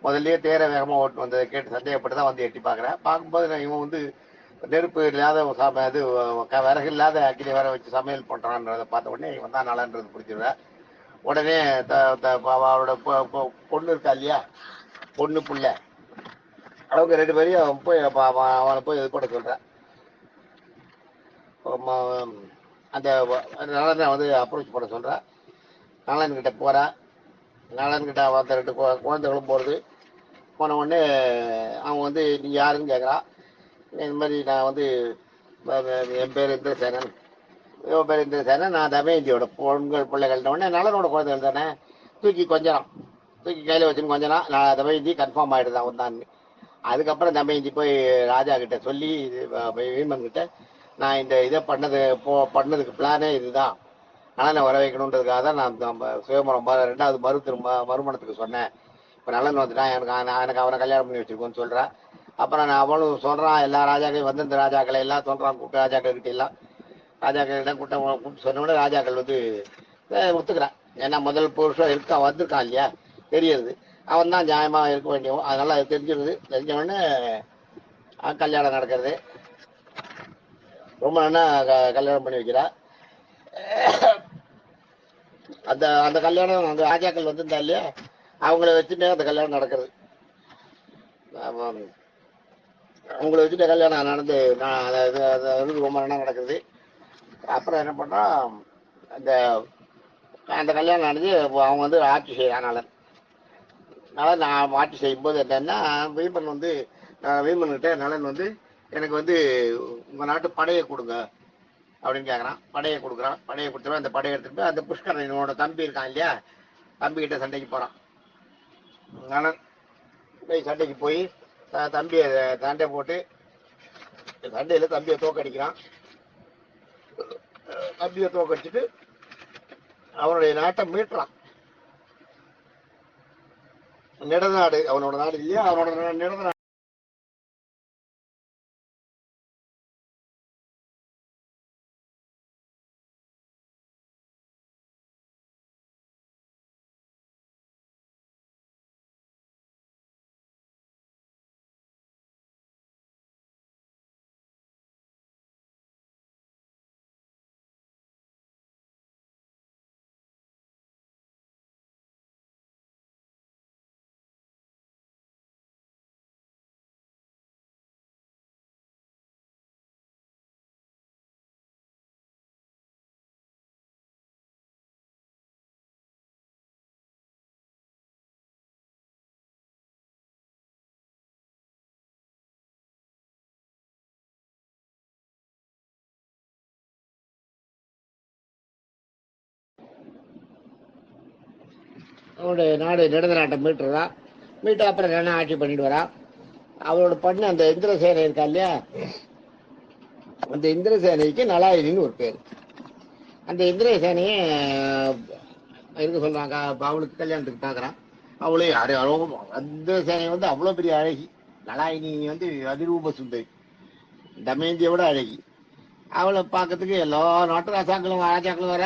முதல்லயே தேர வேகமாக ஓட்டு வந்ததை கேட்டு சந்தேகப்பட்டு தான் வந்து எட்டி பார்க்குறேன். பார்க்கும்போது இவன் வந்து நெருப்பு இல்லாத இது விறகு இல்லாத அக்கினி வேற வச்சு சமையல் பண்ணுறான்றதை பார்த்த உடனே இவன் தான் நலன்றது பிடிச்சிருவேன். உடனே அவளோட பொண்ணு இருக்கா இல்லையா, பொண்ணு புள்ள, அவங்க 2 பேரையும் அவன் போய் அவனை போய் இது பண்ண சொல்கிறேன். அந்த நலனை வந்து அப்ரோச் பண்ண சொல்கிறேன். நலன்கிட்ட போகிறேன். நலன்கிட்ட அந்த 2 குழந்தைகளும் போகிறது. போன உடனே அவன் வந்து நீங்கள் யாருன்னு கேட்குறான். இந்த மாதிரி நான் வந்து என் பேர் இந்திரசேனன், இவன் பேர் இந்திரசேனன், நான் தமயந்தியோட பொண்கள் பிள்ளைகள்ட்ட உடனே நலனோட குழந்தைகள் தானே தூக்கி கொஞ்சம் தூக்கி கையில் வச்சுன்னு கொஞ்சம் நான் தமயந்தி கன்ஃபார்ம் ஆகிடுது அவன் தான். அதுக்கப்புறம் தமயந்தி போய் ராஜா கிட்ட சொல்லி வீமன் கிட்ட நான் இந்த இதை பண்ணதுக்கு பிளானே இதுதான், நலனை வர வைக்கணுன்றதுக்காக தான் நான் சுயமரம் 2வது மறுமணத்துக்கு சொன்னேன். இப்போ நலன் வந்துட்டான், எனக்கு அவனை கல்யாணம் பண்ணி வச்சிருக்கோன்னு சொல்கிறேன். அப்புறம் நான் அவனும் சொல்கிறான், எல்லா ராஜாக்களையும் வந்து இந்த ராஜாக்களை எல்லாம் சொல்கிறான், கூப்பிட்டு ராஜாக்கள் கிட்ட எல்லாம் ராஜாக்களிடம் கூப்பிட்டு சொன்னோடனே ராஜாக்கள் வந்து ஒத்துக்கிறான். ஏன்னா முதல் புருஷன் வந்திருக்கான் இல்லையா, தெரியுது அவன் தான் நியாயமாக இருக்க வேண்டியவன். அதனால அது தெரிஞ்சிருது. தெரிஞ்சவொடனே கல்யாணம் நடக்கிறது. ரொம்ப நாளா கல்யாணம் பண்ணி வைக்கிறா. அந்த அந்த கல்யாணம் அந்த ராஜாக்கள் வந்திருந்தா இல்லையா, அவங்கள வச்சுட்டு அந்த கல்யாணம் நடக்கிறது. அவங்கள வச்சுட்டு கல்யாணம் நடந்து ரொம்ப நாளாக நடக்குது. அப்புறம் என்ன பண்ணுறான், அந்த அந்த கல்யாணம் நடந்து அவங்க வந்து ஆட்சி செய்யறான். நலன் ஆட்சி செய்யும்போது என்னன்னா, வீமன் வந்து வீமன்கிட்ட நலன் வந்து எனக்கு வந்து உங்கள் நாட்டு படையை கொடுங்க அப்படின்னு கேட்குறான். படையை கொடுக்குறான். படையை கொடுத்துருவோம். அந்த படையை எடுத்துட்டு போய் அந்த புஷ்கரனோட தம்பி இருக்கான் இல்லையா, தம்பிக்கிட்ட சண்டைக்கு போகிறான். நலன் போய் சண்டைக்கு போய் தம்பியை சண்டை போட்டு சண்டையில் தம்பியை தோக்கடிக்கிறான். தம்பியை தோக்கடிச்சுட்டு அவனுடைய நாட்டை மீட்டுறான். நெடுநாடு அவனோட நாடு இல்லையா, அவனோட நெடுநாடு அவனுடைய நாடு நெடுந்த நாட்டை மீட்டுறா. மீட்டு அப்புறம் என்ன ஆட்சி பண்ணிட்டு வரா. அவளோட பண்ண அந்த இந்திரசேனை இருக்கா இல்லையா, அந்த இந்திரசேனைக்கு நலாயினின்னு ஒரு பேர். அந்த இந்திரசேனையை இருக்க சொல்றாங்க. அவளுக்கு கல்யாணத்துக்கு பார்க்குறான். அவளே இந்திரசேனை வந்து அவ்வளோ பெரிய அழகி. நலாயினி வந்து அதிரூப சுந்தரி, தமயந்தியை விட அழகி. அவளை பார்க்கறதுக்கு எல்லா நாட்டு ராஜாக்களும் வர.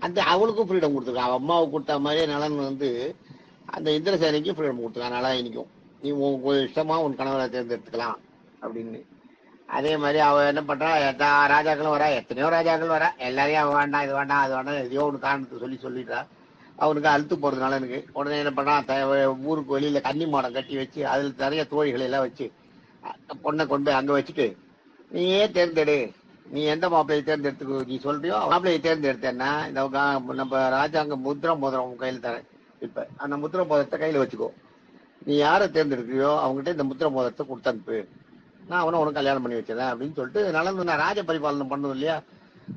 அந்த அவளுக்கும் ஃப்ரீடம் கொடுத்துருக்கான். அவன் அம்மாவுக்கு கொடுத்த மாதிரியே நலன் வந்து அந்த இந்திரசேனைக்கும் ஃப்ரீடம் கொடுத்துருக்கான். நலாயினிக்கும் நீ உன் இஷ்டமா உன் கணவரை தேர்ந்தெடுத்துக்கலாம் அப்படின்னு. அதே மாதிரி அவ என்ன பண்றா, எல்லா ராஜாக்களும் வரா, எத்தனையோ ராஜாக்கள் வரா. எல்லாரையும் அவன் வேண்டாம், இது வேண்டாம், அது வேண்டாம், எதையோ ஒன்று காரணத்தை சொல்லிட்டா. அவனுக்கு அழுத்து போறதுனால எனக்கு உடனே என்ன பண்ணான், ஊருக்கு வெளியில கன்னி மாடம் கட்டி வச்சு அதில் நிறைய தோழிகளை எல்லாம் வச்சு பொண்ணை கொண்டு போய் அங்க வச்சுட்டு, நீயே தேர்ந்தெடு, நீ எந்த மாப்பிள்ளையை தேர்ந்தெடுத்து நீ சொல்றியோ மாப்பிள்ளையை தேர்ந்தெடுத்தேன்னா இந்த நம்ம ராஜாங்க முத்திர மோதிரம் கையில் தரேன். இப்ப அந்த முத்திர மோதிரத்தை கையில வச்சுக்கோ. நீ யாரை தேர்ந்தெடுக்கிறியோ அவங்ககிட்ட இந்த முத்திர மோதிரத்தை கொடுத்து அனுப்பு. நான் அவனை உனக்கு கல்யாணம் பண்ணி வச்சிடறேன் அப்படின்னு சொல்லிட்டு நலன் நான் ராஜ பரிபாலனம் பண்ணும் இல்லையா,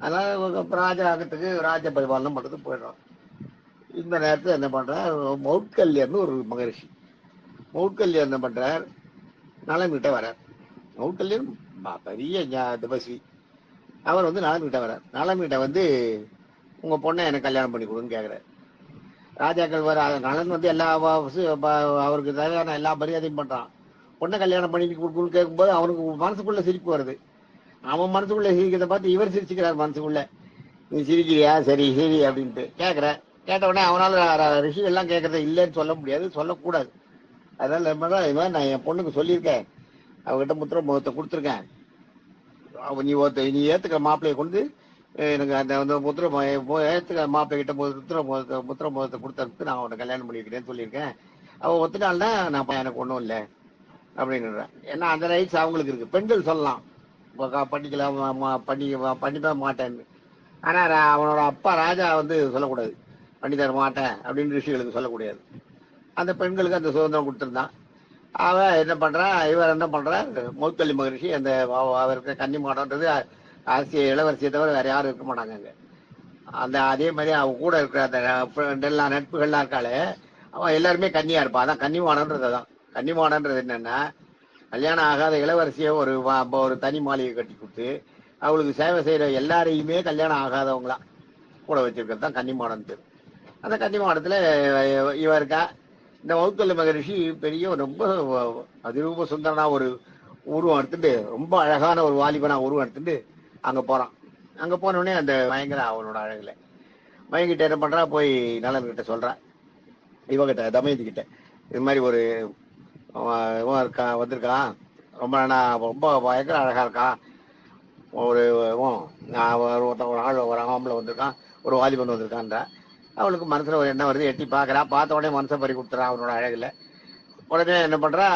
அதனால ராஜாகத்துக்கு ராஜ பரிபாலனம் பண்றதுக்கு போயிடுறான். இந்த நேரத்தில் என்ன பண்றார், மௌட்கல்யர்னு ஒரு மகரிஷி. மௌட்கல்யர் என்ன பண்றார், நலன் கிட்ட வர்றார். மௌட்கல்யர் பெரிய தபஸ்வி. அவர் வந்து நலன் கிட்ட வர்றார். நலன் கிட்ட வந்து உங்க பொண்ணை எனக்கு கல்யாணம் பண்ணி கொடுன்னு கேட்கிறார். ராஜாக்கள் வர நலன் வந்து எல்லா அவருக்கு தேவையான எல்லா மரியாதையும் பண்றான். பொண்ணை கல்யாணம் பண்ணி கொடுக்குன்னு கேட்கும்போது அவனுக்கு மனசுக்குள்ள சிரிப்பு வருது. அவன் மனசுக்குள்ள சிரிக்கிறத பார்த்து இவர் சிரிச்சுக்கிறார் மனசுக்குள்ள. நீ சிரிக்கிறியா, சரி சரி அப்படின்ட்டு கேட்குற. கேட்ட உடனே அவனால ரிஷி எல்லாம் கேட்கறது இல்லைன்னு சொல்ல முடியாது, சொல்லக்கூடாது. அதனால இது மாதிரி நான் என் பொண்ணுக்கு சொல்லியிருக்கேன், அவகிட்ட முத்திர முகத்தை கொடுத்துருக்கேன். நீ ஏத்துக்கிற மாப்பிள்ளையை கொண்டு எனக்கு அந்த வந்து ஏத்துக்கிற மாப்பிள்ளை கிட்ட முத்திர முகத்தை கொடுத்ததுக்கு நான் அவனை கல்யாணம் பண்ணிக்கிறேன்னு சொல்லியிருக்கேன். அவன் ஒத்துனால்னா நான் எனக்கு ஒன்றும் இல்லை அப்படின்னு. ஏன்னா அந்த ரைட்ஸ் அவங்களுக்கு இருக்கு. பெண்கள் சொல்லலாம் பண்ணிக்கலாம், பண்ணிதான் மாட்டேன்னு. ஆனா அவனோட அப்பா ராஜா வந்து சொல்லக்கூடாது, பண்ணி தர மாட்டேன் அப்படின்னு ரிஷிகளுக்கு சொல்லக்கூடாது. அந்த பெண்களுக்கு அந்த சுதந்திரம் கொடுத்துருந்தான். அவன் என்ன பண்றான், இவர் என்ன பண்றான், மௌத்தலி மகரிஷி அந்த அவருக்கு கன்னி மாடன்றது அரசியல் இளவரசியை தவிர வேற யாரும் இருக்க மாட்டாங்க அங்க. அந்த அதே மாதிரி அவ கூட இருக்கிற அந்த எல்லா நட்புகள்லாம் இருக்காளே, அவன் எல்லாருமே கன்னியா இருப்பான். அதான் கன்னி மாடன்றது. அதான் கன்னி மாடன்றது என்னன்னா, கல்யாணம் ஆகாத இளவரசியை ஒரு தனி மாளிகை கட்டி கொடுத்து அவளுக்கு சேவை செய்யற எல்லாரையுமே கல்யாணம் ஆகாதவங்களா கூட வச்சிருக்கிறது தான் கன்னிமாடம் பேர். அந்த கன்னிமாடத்துல இவ இருக்கா. இந்த மௌத்தல்ய மகரிஷி பெரிய ரொம்ப அதிரூப சுந்தரனா ஒரு உருவம் எடுத்துட்டு, ரொம்ப அழகான ஒரு வாலிபனா உருவம் எடுத்துட்டு அங்க போறான். அங்க போனோடனே அந்த பயங்கர அவனோட அழகுல மயங்கிட்ட என்ன பண்றா, போய் நலன் கிட்ட சொல்றான், இவகிட்ட தமயந்தி கிட்ட, இது மாதிரி ஒரு இவன் இருக்கான், வந்திருக்கான், ரொம்ப பயங்கர அழகா இருக்கான், ஒரு ஒரு ஆள் ஒரு ஆம்பளை வந்திருக்கான், ஒரு வாலிபன் வந்திருக்கான்றா. அவளுக்கு மனசுல ஒரு எண்ணம் வருது, எட்டி பாக்குறா. பார்த்த உடனே மனசை பறி கொடுத்துறான் அவனோட அழகுல. உடனே என்ன பண்றா,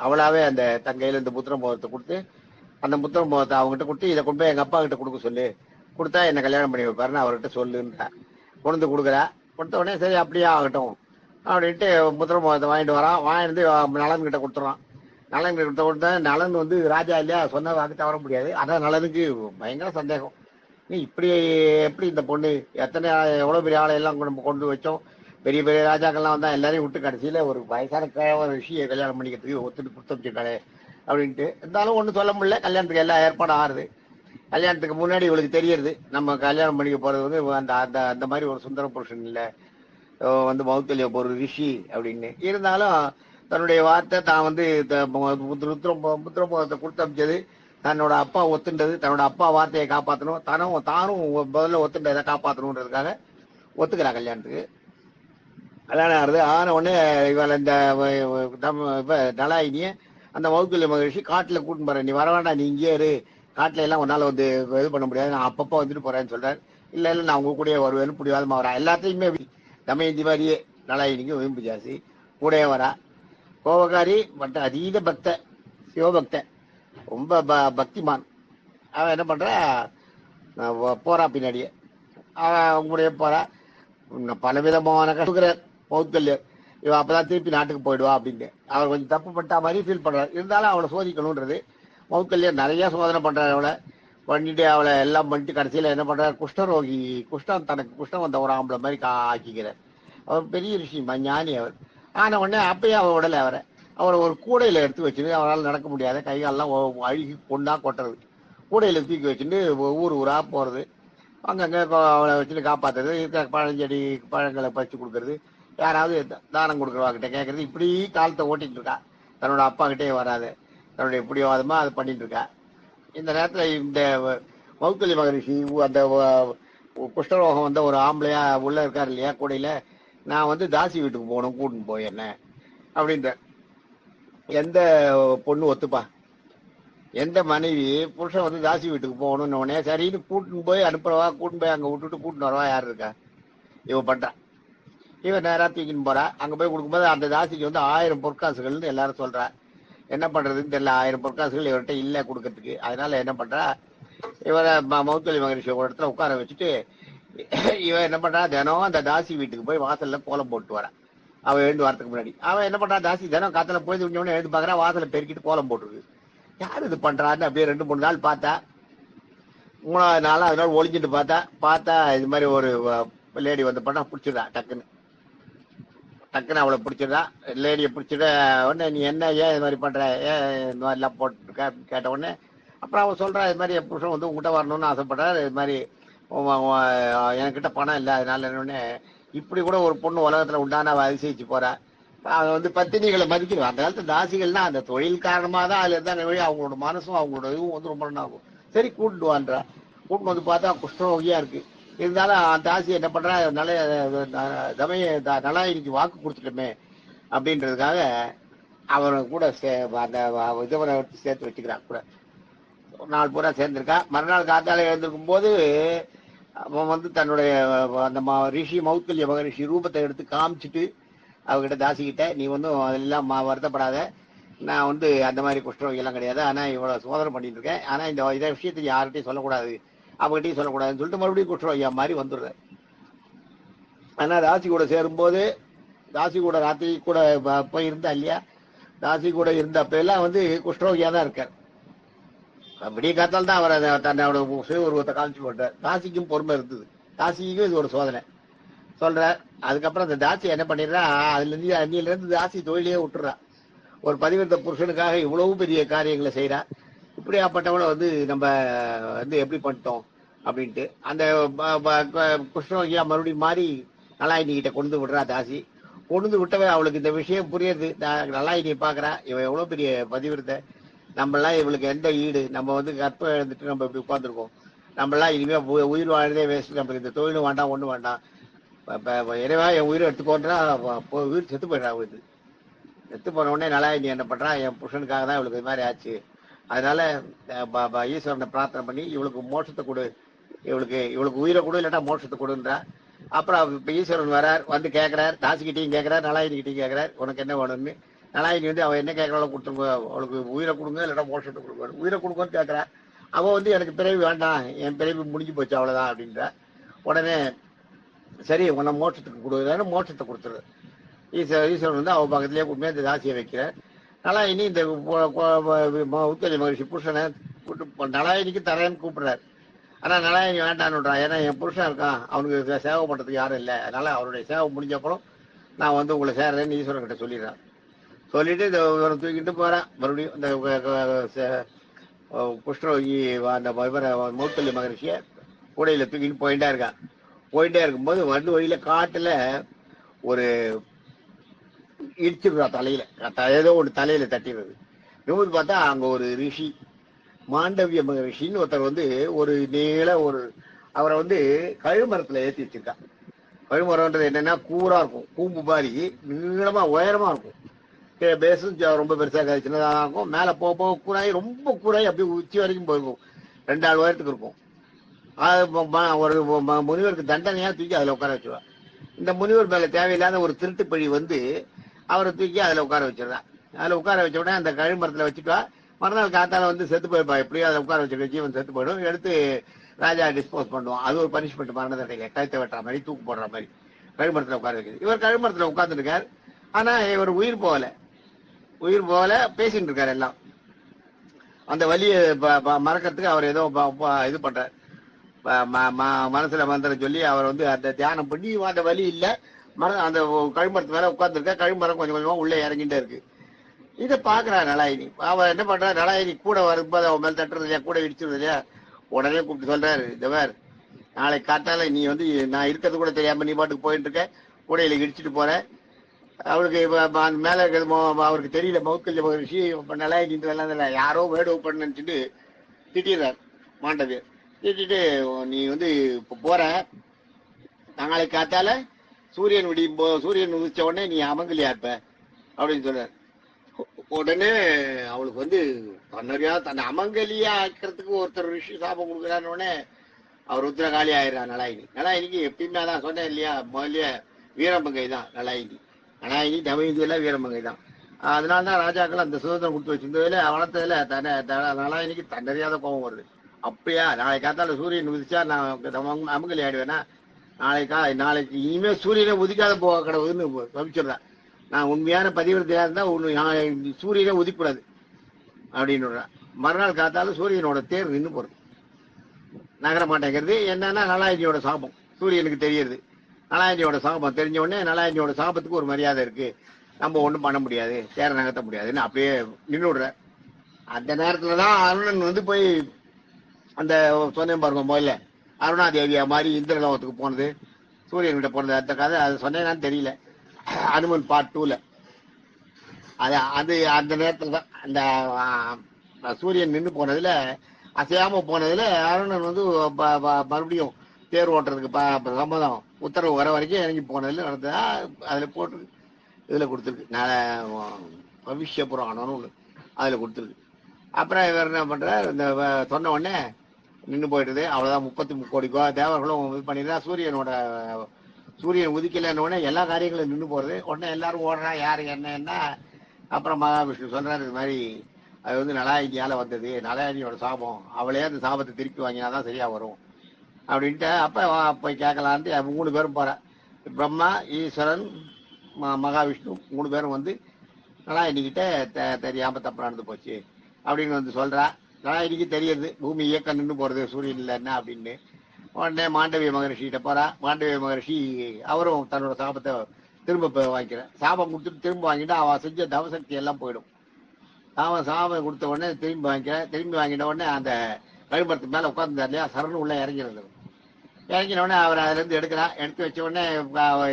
அவளாவே அந்த தங்கையில இந்த புத்திர மோகத்தை கொடுத்து, அந்த புத்திர மோகத்தை அவங்ககிட்ட கொடுத்து, இதை கொண்டு போய் எங்க அப்பா கிட்ட கொடுக்க சொல்லு, கொடுத்தா என்ன கல்யாணம் பண்ணி வைப்பாருன்னு அவர்கிட்ட சொல்லுன்றா. கொண்டு கொடுக்குறா. கொடுத்த உடனே சரி அப்படியே ஆகட்டும் அப்படின்ட்டு புத்திர மோகத்தை வாங்கிட்டு வரான். வாங்கிட்டு நலன் கிட்ட கொடுத்துறான். நலன் கிட்ட கொடுத்தா, நலன் வந்து ராஜா இல்லையா, சொன்ன வாக்கு தவற முடியாது. அதான் நலனுக்கு பயங்கர சந்தேகம், நீ இப்படி எப்படி இந்த பொண்ணு எவ்வளவு பெரிய ஆளை எல்லாம் நம்ம கொண்டு வச்சோம், பெரிய பெரிய ராஜாக்கள்லாம் வந்தா எல்லாரையும் விட்டு கடைசியில ஒரு வயசான ஒரு விஷயம் கல்யாணம் பண்ணிக்கிறதுக்கு ஒத்துட்டு கொடுத்து வச்சிருக்காளே அப்படின்ட்டு. இருந்தாலும் ஒன்றும் சொல்ல முடியல. கல்யாணத்துக்கு எல்லா ஏற்பாடும் ஆறுது. கல்யாணத்துக்கு முன்னாடி இவளுக்கு தெரியுது நம்ம கல்யாணம் பண்ணிக்க போறது வந்து அந்த அந்த அந்த மாதிரி ஒரு சுந்தர புருஷன் இல்லை, வந்து மௌத்தல்ய ஒரு ரிஷி அப்படின்னு. இருந்தாலும் தன்னுடைய வார்த்தை தான் வந்து புத்திரமுகத்தை கொடுத்து அமைச்சது, தன்னோட அப்பா ஒத்துண்டது, தன்னோட அப்பா வார்த்தையை காப்பாற்றணும், தானும் முதல்ல ஒத்துண்டதை காப்பாற்றணுன்றதுக்காக ஒத்துக்கிறா கல்யாணத்துக்கு. கல்யாணம் ஆறுது. ஆன உடனே இவள் இந்த நலாயினிய அந்த மௌத்தல்ய மகிழ்ச்சி காட்டுல கூட்டின்னு போறேன், நீ வர வேண்டாம், நீ இங்கே இரு, காட்டுல எல்லாம் உன்னால வந்து இது பண்ண முடியாது, நான் அப்பப்போ வந்துட்டு போறேன்னு சொல்றேன். இல்ல இல்ல நான் உங்க கூட வருவேன்னு பிடிவாதமா வரா. எல்லாத்தையுமே தமயந்தி மாதிரியே நலாயினிக்கு விரும்பு ஜாஸ்தி, கூடயே வரா. கோபக்காரி பட் அதீத பக்த, சிவபக்த, ரொம்ப பக்திமான். அவன் என்ன பண்றா, போறா பின்னாடியே. அவன் அவங்க கூடயே போறா. பலவிதமான கஷ்டங்கிறார் மௌத்தல்யர். இவன் அப்பதான் திருப்பி நாட்டுக்கு போயிடுவா அப்படின்னு அவர் கொஞ்சம் தப்பு பட்டா மாதிரி ஃபீல் பண்றாரு. இருந்தாலும் அவளை சோதிக்கணும்ன்றது. மௌத்தல்யர் நிறைய சோதனை பண்றாரு. அவளை பண்ணிட்டு அவளை எல்லாம் பண்ணிட்டு கடைசியில என்ன பண்றாரு, குஷ்டரோகி, தனக்கு குஷ்டம் வந்த ஒரு ஆம்பளை மாதிரி ஆக்கிக்கிறார். அவர் பெரிய ரிஷி, ஞானி அவர். ஆன உடனே அப்பயே அவ உடலை அவரை ஒரு கூடையில எடுத்து வச்சுட்டு, அவரால் நடக்க முடியாத கைகாலெல்லாம் அழுகி பொண்ணா கொட்டுறது, கூடையில தூக்கி வச்சுட்டு ஊர் ஊரா போறது, அங்கங்க அவளை வச்சுட்டு காப்பாத்துறது, இருக்கிற பழஞ்செடி பழங்களை பறிச்சு கொடுக்கறது, யாராவது தானம் கொடுக்குறவாக்கிட்ட கேட்கறது, இப்படி காலத்தை ஓட்டிட்டு இருக்கா. தன்னோட அப்பா கிட்டே வராது, தன்னுடைய பிடிவாதமா அதை பண்ணிட்டு இருக்கா. இந்த நேரத்துல இந்த மௌத்தலி மகரிஷி அந்த குஷ்டரோகம் வந்த ஒரு ஆம்பளையா உள்ள இருக்காரு இல்லையா கூடையில, நான் வந்து தாசி வீட்டுக்கு போகணும், கூட்டின்னு போய் என்ன அப்படின்ற. எந்த பொண்ணு ஒத்துப்பா, எந்த மனைவி புருஷன் வந்து தாசி வீட்டுக்கு போகணும்னு உடனே சரின்னு கூட்டின்னு போய் அனுப்புறவா, கூட்டின்னு போய் அங்க விட்டுட்டு கூட்டின்னு வரவா யாரு இருக்கா? இவ பண்றான். இவன் நேரா தூக்கின்னு போறா. அங்க போய் கொடுக்கும்போது அந்த தாசிக்கு வந்து 1000 பொற்காசுகள்னு எல்லாரும் சொல்றா. என்ன பண்றதுன்னு தெரியல, 1000 பொற்காசுகள் இவர்கிட்ட இல்ல கொடுக்கறதுக்கு. அதனால என்ன பண்றா, இவரை மௌத்தலி மகரிஷி ஒரு இடத்துல உட்கார வச்சுட்டு இவன் என்ன பண்றா, தினம் அந்த தாசி வீட்டுக்கு போய் வாசல்ல கோலம் போட்டு வரா. அவன் எழுந்து வரத்துக்கு முன்னாடி அவன் என்ன பண்றான், தாசி தினம் காத்துல போய் உடனே எழுந்து பாக்குறா, வாசல பெருக்கிட்டு கோலம் போட்டுருக்கு. யாரு இது பண்றான்னு அப்படியே 2-3 நாள் பார்த்தா. 3வது நாள் அதனால ஒளிஞ்சிட்டு பார்த்தா இது மாதிரி ஒரு லேடி வந்து பண்ணா பிடிச்சிடா. டக்குன்னு அவளை பிடிச்சிடா. லேடியை பிடிச்சிட உடனே நீ என்ன, ஏன் இது மாதிரி பண்ற, ஏன் இந்த மாதிரி எல்லாம் போட்டுருக்க அப்படின்னு கேட்ட உடனே அப்புறம் அவன் சொல்றா, இது மாதிரி என் புருஷன் வந்து உங்ககிட்ட வரணும்னு ஆசைப்படுறாரு, இது மாதிரி என்கிட்ட பணம் இல்லை, அதனால என்ன. இப்படி கூட ஒரு பொண்ணு உலகத்துல உண்டான அவ அதிசயிச்சு போறா. அவன் வந்து பத்தினிகளை மதிக்கணும். அந்த காலத்து தாசிகள்னா அந்த தொழில் காரணமா தான் அதுல இருந்தாங்க வழி, அவங்களோட மனசும் அவங்களோட இதுவும் வந்து ரொம்ப நல்லா இருக்கும். சரி கூட்டிட்டு வான்றா. கூட்டு வந்து பார்த்தா குஷ்டரோகியா இருக்கு. இருந்தாலும் தாசி என்ன பண்றா, நலாயினிக்கு வாக்கு கொடுத்துட்டோமே அப்படின்றதுக்காக அவரை கூட அந்த இதவரை சேர்த்து வச்சுக்கிறான் கூட. நாள் பூரா சேர்ந்திருக்கா. மறுநாள் காத்தால எழுந்திருக்கும் போது அவன் வந்து தன்னுடைய அந்த ரிஷி மௌத்கல்ய மகரிஷி ரூபத்தை எடுத்து காமிச்சிட்டு அவகிட்ட தாசிக்கிட்ட, நீ வந்து அதெல்லாம் வருத்தப்படாத, நான் வந்து அந்த மாதிரி குஷ்டரோகி எல்லாம் கிடையாது, ஆனா இவ்வளவு சோதனை பண்ணிட்டு இருக்கேன், ஆனா இந்த விஷயத்தை யார்கிட்டையும் சொல்லக்கூடாது, அவகிட்டையும் சொல்லக்கூடாதுன்னு சொல்லிட்டு மறுபடியும் குஷ்டரோகியா மாதிரி வந்துடுற. ஆனா தாசி கூட சேரும்போது, தாசி கூட ராத்திரி கூட போய் இருந்தா இல்லையா, தாசி கூட இருந்த அப்ப எல்லாம் வந்து குஷ்டரோகியா தான் இருக்கார். விடிய காத்தால் தான் அவர் தன்னோட சுய உருவத்தை காமிச்சு போட்டார். தாசிக்கும் பொறுமை இருந்தது, தாசிக்கும் இது ஒரு சோதனை சொல்ற. அதுக்கப்புறம் அந்த தாசி என்ன பண்ணிடுறா, அன்னில இருந்து தாசி தொழிலையே விட்டுறா. ஒரு பதிவிருத்த புருஷனுக்காக இவ்வளவு பெரிய காரியங்களை செய்யறா. இப்படியாப்பட்டவளை வந்து நம்ம வந்து எப்படி பண்ணிட்டோம் அப்படின்ட்டு அந்த குஷ்ணரோகியா மறுபடியும் மாறி நலாயினி கிட்ட கொண்டு விடுறா தாசி. கொண்டு விட்டவ அவளுக்கு இந்த விஷயம் புரியுது. நலாயினியை பாக்குறா, இவன் எவ்வளவு பெரிய பதிவிருத்த, நம்மளாம் இவளுக்கு எந்த ஈடு, நம்ம வந்து கற்ப எழுந்துட்டு நம்ம இப்படி உட்காந்துருக்கோம், நம்மளாம் இனிமே உயிர் வாழ்றதே வேஸ்ட், நமக்கு இந்த தொழிலும் வேண்டாம் ஒண்ணு வேண்டாம், இறைவா என் உயிரை எடுத்துக்கோன்றா. உயிர் செத்து போயிடா. இது செத்து போன உடனே நலாயினி என்ன பண்றா, என் புருஷனுக்காக தான் இவளுக்கு இது மாதிரி ஆச்சு, அதனால ஈஸ்வரனை பிரார்த்தனை பண்ணி இவளுக்கு மோட்சத்தை கொடு, இவளுக்கு உயிரை கொடு, இல்லாட்டா மோட்சத்தை கொடுன்றா. அப்புறம் இப்ப ஈஸ்வரன் வரார், வந்து கேட்கிறார், தாசிக்கிட்டையும் கேட்கிறார், நலாயினி கிட்டையும் கேட்கிறார், உனக்கு என்ன வேணும்னு. நலாயினி வந்து அவ என்ன கேட்கறாளோ கொடுத்துருங்க, அவளுக்கு உயிரை கொடுங்க இல்லாட்டா மோட்சத்தை கொடுங்க. உயிரை கொடுங்கன்னு கேட்கிறா. அவ வந்து எனக்கு பிறவி வேண்டாம், என் பிறவி முடிஞ்சு போச்சு அவ்வளவுதான் அப்படின்ற. உடனே சரி உன்னை மோட்சத்துக்கு கொடுக்குறாரு, மோட்சத்தை கொடுத்துரு. ஈஸ்வரன் வந்து அவ பக்கத்திலேயே கூப்பிட்டு இந்த தாசியை வைக்கிறார். நலாயினி இந்த உத்தரி மகிழ்ச்சி புருஷனை கூட்டு நலாயினிக்கு தரேன்னு கூப்பிடுறாரு. ஆனா நலாயினி வேண்டான்னுன்றா. ஏன்னா என் புருஷன் இருக்கான், அவனுக்கு சேவை பண்றதுக்கு யாரும் இல்லை, அதனால அவருடைய சேவை முடிஞ்சப்பறம் நான் வந்து உங்களை சேர்றேன்னு ஈஸ்வரன் கிட்ட சொல்லிடுறேன். சொல்லிட்டு இந்த தூக்கிட்டு போறேன். மறுபடியும் இந்த குஷ்டரோகி அந்த மௌத்தல்ய மகரிஷிய கூடையில தூக்கிட்டு போயிட்டே இருக்கான். போயிட்டே இருக்கும்போது வந்து வழியில காட்டுல ஒரு இடிச்சிடுறா, தலையில ஏதோ ஒரு தலையில தட்டிடுறது. நிமிர்ந்து பார்த்தா அங்க ஒரு ரிஷி மாண்டவிய மகரிஷின்னு ஒருத்தர் வந்து ஒரு நீள அவரை வந்து கழுமரத்துல ஏற்றி வச்சிருக்கா. கழுமரம்ன்றது என்னன்னா கூரா இருக்கும், கூம்பு மாதிரி நீளமா உயரமா இருக்கும். பேசும் ரொம்ப பெருசா சின்னதாக இருக்கும். மேல போக போக கூறாயி ரொம்ப கூறாயி அப்படியே உச்சி வரைக்கும் போயிருக்கும், 2 ஆள் உயரத்துக்கு இருக்கும். அது ஒரு முனிவருக்கு தண்டனையா தூக்கி அதுல உட்கார வச்சுருவா. இந்த முனிவர் மேல தேவையில்லாத ஒரு திருட்டு பழி வந்து அவரை தூக்கி அதுல உட்கார வச்சிருந்தா. அதுல உட்கார வச்ச உடனே அந்த கழுமரத்துல வச்சுட்டா. மறுநாள் காத்தால வந்து செத்து போயிருப்பா. எப்படியும் அதை உட்கார வச்சிருக்க ஜீவன் செத்து போயிடும். எடுத்து ராஜா டிஸ்போஸ் பண்ணுவான். அது ஒரு பனிஷ்மெண்ட், மரண தண்டனை, கழுத்தை வெட்டுற மாதிரி, தூக்கு போடுற மாதிரி கழுமரத்துல உட்கார வைக்கிறது. இவர் கழுமரத்துல உட்கார்ந்துருக்கார். ஆனா இவர் உயிர் போகல, பேசிட்டு இருக்காரு எல்லாம். அந்த வலியை மறக்கிறதுக்கு அவர் ஏதோ இது பண்றார். மனசுல மந்திரம் சொல்லி அவர் வந்து அந்த தியானம் பண்ணி அந்த வலி இல்ல. அந்த கழுமரத்து மேல உட்கார்ந்துருக்க, கழுமரம் கொஞ்சம் கொஞ்சமா உள்ள இறங்கிட்டே இருக்கு. இதை பாக்குறா நலாயினி. அவ என்ன பண்றா, நலாயினி கூட வரும்போது அவன் மேல தட்டுறது இல்லையா, கூட இடிச்சுறது இல்லையா, உடனே கூப்பிட்டு சொல்றாரு, இந்த வேறு நாளைக்கு காட்டால நீ வந்து நான் இருக்கிறது கூட தெரியாம நீ பாட்டுக்கு போயிட்டு இருக்க, கூடையில இடிச்சுட்டு போற. அவருக்கு மேல இருக்கிறது அவருக்கு தெரியல, மௌத்கல்ய மகரிஷி நலாயினின்றதெல்லாம் யாரோ வேடு பண்ணு நினைச்சிட்டு திட்டிடுறார் மாண்டவியர். திட்டிட்டு நீ வந்து இப்ப போற, நாளைக்கு காத்தால சூரியன் உதிச்ச உடனே நீ அமங்கலியா இருப்ப அப்படின்னு சொல்றாரு. உடனே அவளுக்கு வந்து தன்னை அமங்கலியா ஆக்கிறதுக்கு ஒருத்தர் ரிஷி சாபம் கொடுக்குறான்னு உடனே அவர் உத்திரகாளி ஆயிடுறா நலாயினி. நலாயினிக்கு எப்பயுமே தான் சொன்னேன் இல்லையா, முதல்ல வீரமங்கை தான் நலாயினி. நலாயினி தமயந்தியில வீரமங்கை தான். அதனாலதான் ராஜாக்கள் அந்த சுதந்திரம் கொடுத்து வச்சிருந்ததுல வளர்த்ததுல நலாயினிக்கு தன்னறியாத கோபம் வருது. அப்படியா, நாளைக்கு காத்தால சூரியன் உதிச்சா நான் அமங்கலி ஆயிடுவேனா, நாளைக்கு இனிமே சூரியனை உதிக்காத போக கடவுதுன்னு சமைச்சிடுறேன். நான் உண்மையான பதிவிரத்தையா இருந்தா சூரியனை உதிக்கூடாது அப்படின்னு. மறுநாள் காத்தாலும் சூரியனோட தேர் நின்று போறது, நகர மாட்டேங்கிறது. என்னன்னா நலாயினியோட சாபம் சூரியனுக்கு தெரியுது. நலாயினியோட சாபம் தெரிஞ்ச உடனே நலாயினியோட சாபத்துக்கு ஒரு மரியாதை இருக்கு, நம்ம ஒண்ணும் பண்ண முடியாது, தேரை நகர்த்த முடியாதுன்னு அப்படியே நின்று விடுற. அந்த நேரத்துலதான் அருணன் வந்து போய் அந்த சொன்னேன் பாருங்க முதல்ல, அருணாதேவியா மாதிரி இந்திரலோகத்துக்கு போனது, சூரியன் கிட்ட போனது. அந்த கதை அது சொன்னேன்னு தெரியல, அனுமன் பார்ட் 2ல. அது அந்த நேரத்துல தான் அந்த சூரியன் நின்று போனதுல அசையாம போனதுல அருணன் வந்து மறுபடியும் தேர் ஓட்டுறதுக்கு சம்மதம் உத்தரவு வர வரைக்கும் இறங்கி போனதுல நடந்ததா அதுல போட்டு இதுல கொடுத்துருக்கு. பவிஷ்ய புராணம்னு ஒண்ணு அதுல கொடுத்துருக்கு. அப்புறம் இவர் என்ன பண்றாரு, இந்த சொன்ன உடனே நின்று போயிடுது. அவ்வளவுதான். 33 கோடி தேவர்களும் இது பண்ணிடுறா. சூரியன் உதிக்கலன்னு உடனே எல்லா காரியங்களும் நின்று போறது. உடனே எல்லாரும் ஓடுறா, யாரு என்ன. அப்புறம் மகாவிஷ்ணு சொல்றாரு, இது மாதிரி அது வந்து நலாயினியால வந்தது, நலாயினியோட சாபம், அவளே அந்த சாபத்தை திருப்பி வாங்கினாதான் சரியா வரும் அப்படின்ட்டு. அப்ப போய் கேட்கலான்ட்டு 3 பேரும் போற, பிரம்மா, ஈஸ்வரன், மகாவிஷ்ணு 3 பேரும் வந்து நலாயினிக்கிட்ட தெரியாம தப்பு நடந்து போச்சு அப்படின்னு வந்து சொல்றா. நலாயினிக்கு தெரியுது பூமி இயக்கம் நின்று போறது சூரியன் இல்லைன்னா அப்படின்னு. உடனே மாண்டவிய மகரிஷிகிட்ட போறா. மாண்டவிய மகரிஷி அவரும் தன்னோட சாபத்தை திரும்ப வாங்கிக்கிற, சாபம் கொடுத்துட்டு திரும்ப வாங்கிட்டு அவன் செஞ்ச தவசக்தி எல்லாம் போயிடும். அவன் சாபம் கொடுத்த உடனே திரும்பி வாங்கிட்ட உடனே அந்த கழுமரத்துக்கு மேல உட்கார்ந்தார் இல்லையா, சரணு உள்ள இறங்கிறது. இறங்கின உடனே அவர் அதுல இருந்து எடுத்து வச்ச உடனே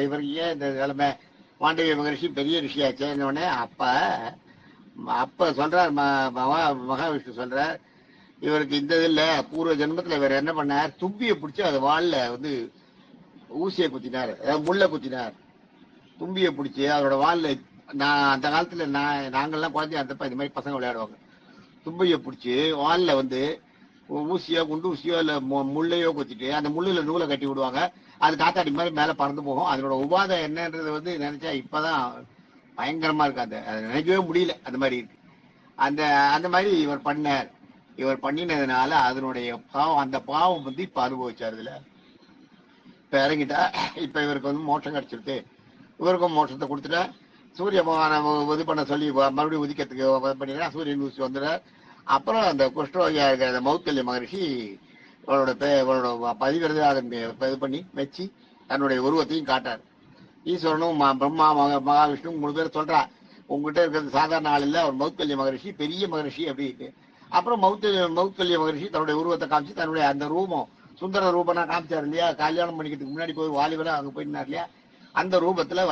இவருக்கு ஏன் இந்த நிலைமை, மாண்டவிய மகரிஷி பெரிய ரிஷியாச்சு உடனே அப்ப சொல்றார் மகாவிஷ்ணு சொல்றார், இவருக்கு இந்த இதுல பூர்வ ஜென்மத்துல இவர் என்ன பண்ணார், தும்பியை பிடிச்சி அது வால்ல வந்து ஊசியை குத்தினார், முள்ள குத்தினார். தும்பியை பிடிச்சி அவரோட வால்ல, நான் அந்த காலத்துல நாங்கள்லாம் குழந்தைய இருந்தப்ப இந்த மாதிரி பசங்க விளையாடுவாங்க. தும்பியை பிடிச்சி வால்ல வந்து ஊசியோ குண்டு ஊசியோ இல்ல முள்ளையோ குத்திட்டு அந்த முள்ளுல நூலை கட்டி விடுவாங்க. அது காத்தாடி மாதிரி மேல பறந்து போகும். அதனோட உபாதை என்னன்றது வந்து நினைச்சா இப்பதான் பயங்கரமா இருக்கு. அதை நினைக்கவே முடியல. அந்த மாதிரி இருக்கு. அந்த மாதிரி இவர் பண்ணார். இவர் பண்ணினதுனால அதனுடைய பாவம், அந்த பாவம் வந்து இப்ப அனுபவிச்சார். இதுல இப்ப இறங்கிட்டா இப்ப இவருக்கு வந்து மோட்சம் கிடைச்சிருக்கு. இவருக்கும் மோட்சத்தை கொடுத்துட்டா சூரிய பகவான இது பண்ண சொல்லி மறுபடியும் உதிக்கிறதுக்கு பண்ணினா சூரியன் ஊசி வந்துடுற. அப்புறம் அந்த குஷ்டரோகியா இருக்கிற மௌத்தல்ய மகரிஷி இவளோட பதிவிரதாக இது பண்ணி வச்சு தன்னுடைய உருவத்தையும் காட்டார். ஈஸ்வரனும் பிரம்மா மகாவிஷ்ணு 3 பேர் சொல்றா, உங்ககிட்ட இருக்கிறது சாதாரண ஆள் இல்ல, அவர் மௌத்கல்ய மகரிஷி, பெரிய மகரிஷி அப்படின்னு. அப்புறம் மௌத்கல்ய மகரிஷி தன்னுடைய உருவத்தை காமிச்சு தன்னுடைய அந்த ரூபம் சுந்தர ரூபனா காமிச்சார் இல்லையா, கல்யாணம் பண்ணிக்கிறதுக்கு முன்னாடி போய் வாலிபரா அங்க போயிருந்தார் இல்லையா, அந்த ரூபத்துல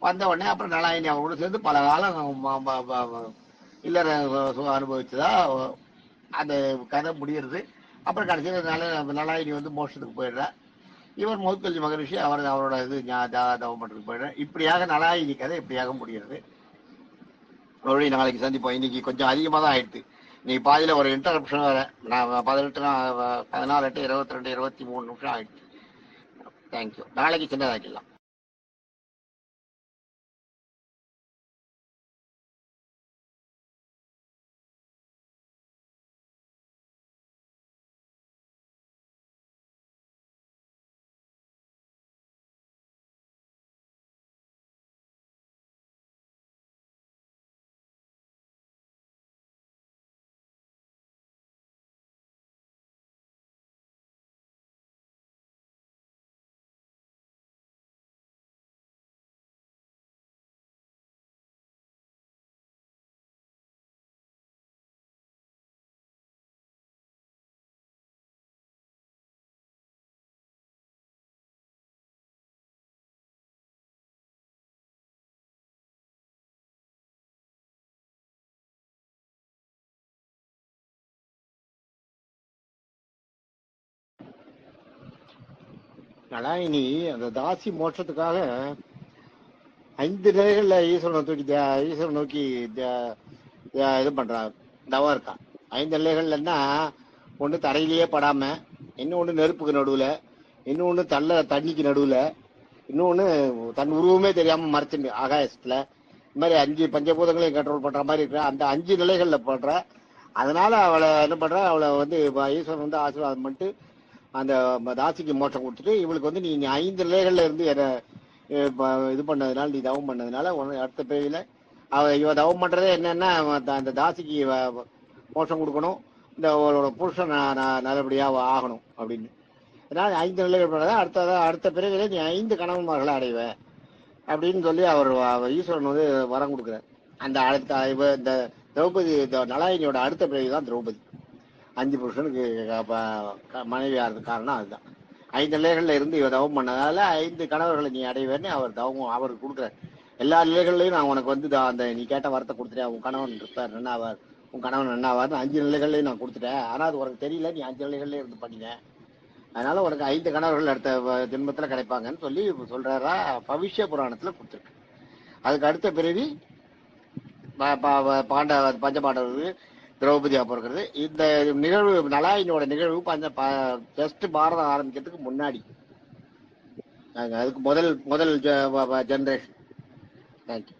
வந்த உடனே அப்புறம் நலாயினி அவரோட சேர்ந்து பல காலம் இல்லற அனுபவிச்சதா அந்த கதை முடிகிறது. அப்புறம் கடைசியில் நலாயினி வந்து மோட்சத்துக்கு போயிடுறா. இவர் மௌத்கல்ய மகரிஷி அவரோட இது தவம் பண்றதுக்கு போயிடுற. இப்படியாக நலாயினி கதை இப்படியாக முடிகிறது. மறுபடியும் நாளைக்கு சந்திப்போம். இன்னைக்கு கொஞ்சம் அதிகமா தான் ஆயிடுச்சு. இன்னைக்கு பாதியில ஒரு இன்டரப்ஷன் வேற. நான் 14, 22, 23 நிமிஷம் ஆயிடுச்சு. தேங்க்யூ. நாளைக்கு சின்னதாக்கிடலாம். நலாயினி அந்த தாசி மோட்சத்துக்காக 5 நிலைகள்ல ஈஸ்வரன் நோக்கி இது பண்றான், தவம் இருக்கான். 5 நிலைகள்லன்னா, ஒண்ணு தரையிலேயே படாம, இன்னொன்னு நெருப்புக்கு நடுவுல, இன்னொன்னு தண்ணிக்கு நடுவுல, இன்னொன்னு தன் உருவமே தெரியாம மறைச்சுட்டு ஆகாயத்துல. இந்த மாதிரி 5 பஞ்சபூதங்களையும் கண்ட்ரோல் பண்ற மாதிரி இருக்கிற அந்த 5 நிலைகள்ல பண்ற. அதனால அவளை என்ன பண்ற, அவளை வந்து ஈஸ்வரன் வந்து ஆசீர்வாதம் பண்ணிட்டு அந்த தாசிக்கு மோட்சம் கொடுத்துட்டு, இவளுக்கு வந்து நீ 5 நிலைகள்ல இருந்து இது பண்ணதுனால, நீ தவம் பண்ணதுனால அடுத்த பிறவில இவ தவம் பண்றதே என்னன்னா, அந்த தாசிக்கு மோட்சம் கொடுக்கணும், இந்த அவளோட புருஷன் நல்லபடியா ஆகணும் அப்படின்னு. அதனால 5 நிலைகள் பண்ணத அடுத்த பிறவில நீ 5 கணவன்மார்களை அடைவ அப்படின்னு சொல்லி அவர் ஈஸ்வரன் வந்து வரம் கொடுக்குறார். அந்த இந்த திரௌபதி நலாயினியோட அடுத்த பிறவிதான் திரௌபதி. 5 புருஷனுக்கு மனைவி ஆகிறதுக்கு காரணம் அதுதான். 5 நிலைகள்ல இருந்து இவ தவம் பண்ணதால 5 கணவர்களை நீ அடைவேன்னு அவர் தவம் அவருக்கு கொடுக்குறாரு. எல்லா நிலைகள்லையும் நான் உனக்கு வந்து அந்த நீ கேட்ட வரத்தை கொடுத்துட்டேன், உன் கணவன் இருப்பாருன்னு அவர் உன் கணவன் நன்னாவாது 5 நிலைகள்லையும் நான் கொடுத்துட்டேன். ஆனா அது உனக்கு தெரியல, நீ 5 நிலைகள்ல இருந்து பண்ணீங்க. அதனால உனக்கு 5 கணவர்கள் அடுத்த ஜென்மத்துல கிடைப்பாங்கன்னு சொல்லி சொல்றாரா பவிஷ்ய புராணத்துல கொடுத்துருக்கு. அதுக்கு அடுத்த பிறவி பஞ்சபாண்டவர்கள் திரௌபதியா பிறக்கிறது. இந்த நிகழ்வு நலாயினோட நிகழ்வு ஜஸ்ட் பாரதம் ஆரம்பிக்கிறதுக்கு முன்னாடி, அதுக்கு முதல் ஜெனரேஷன். தேங்க்யூ.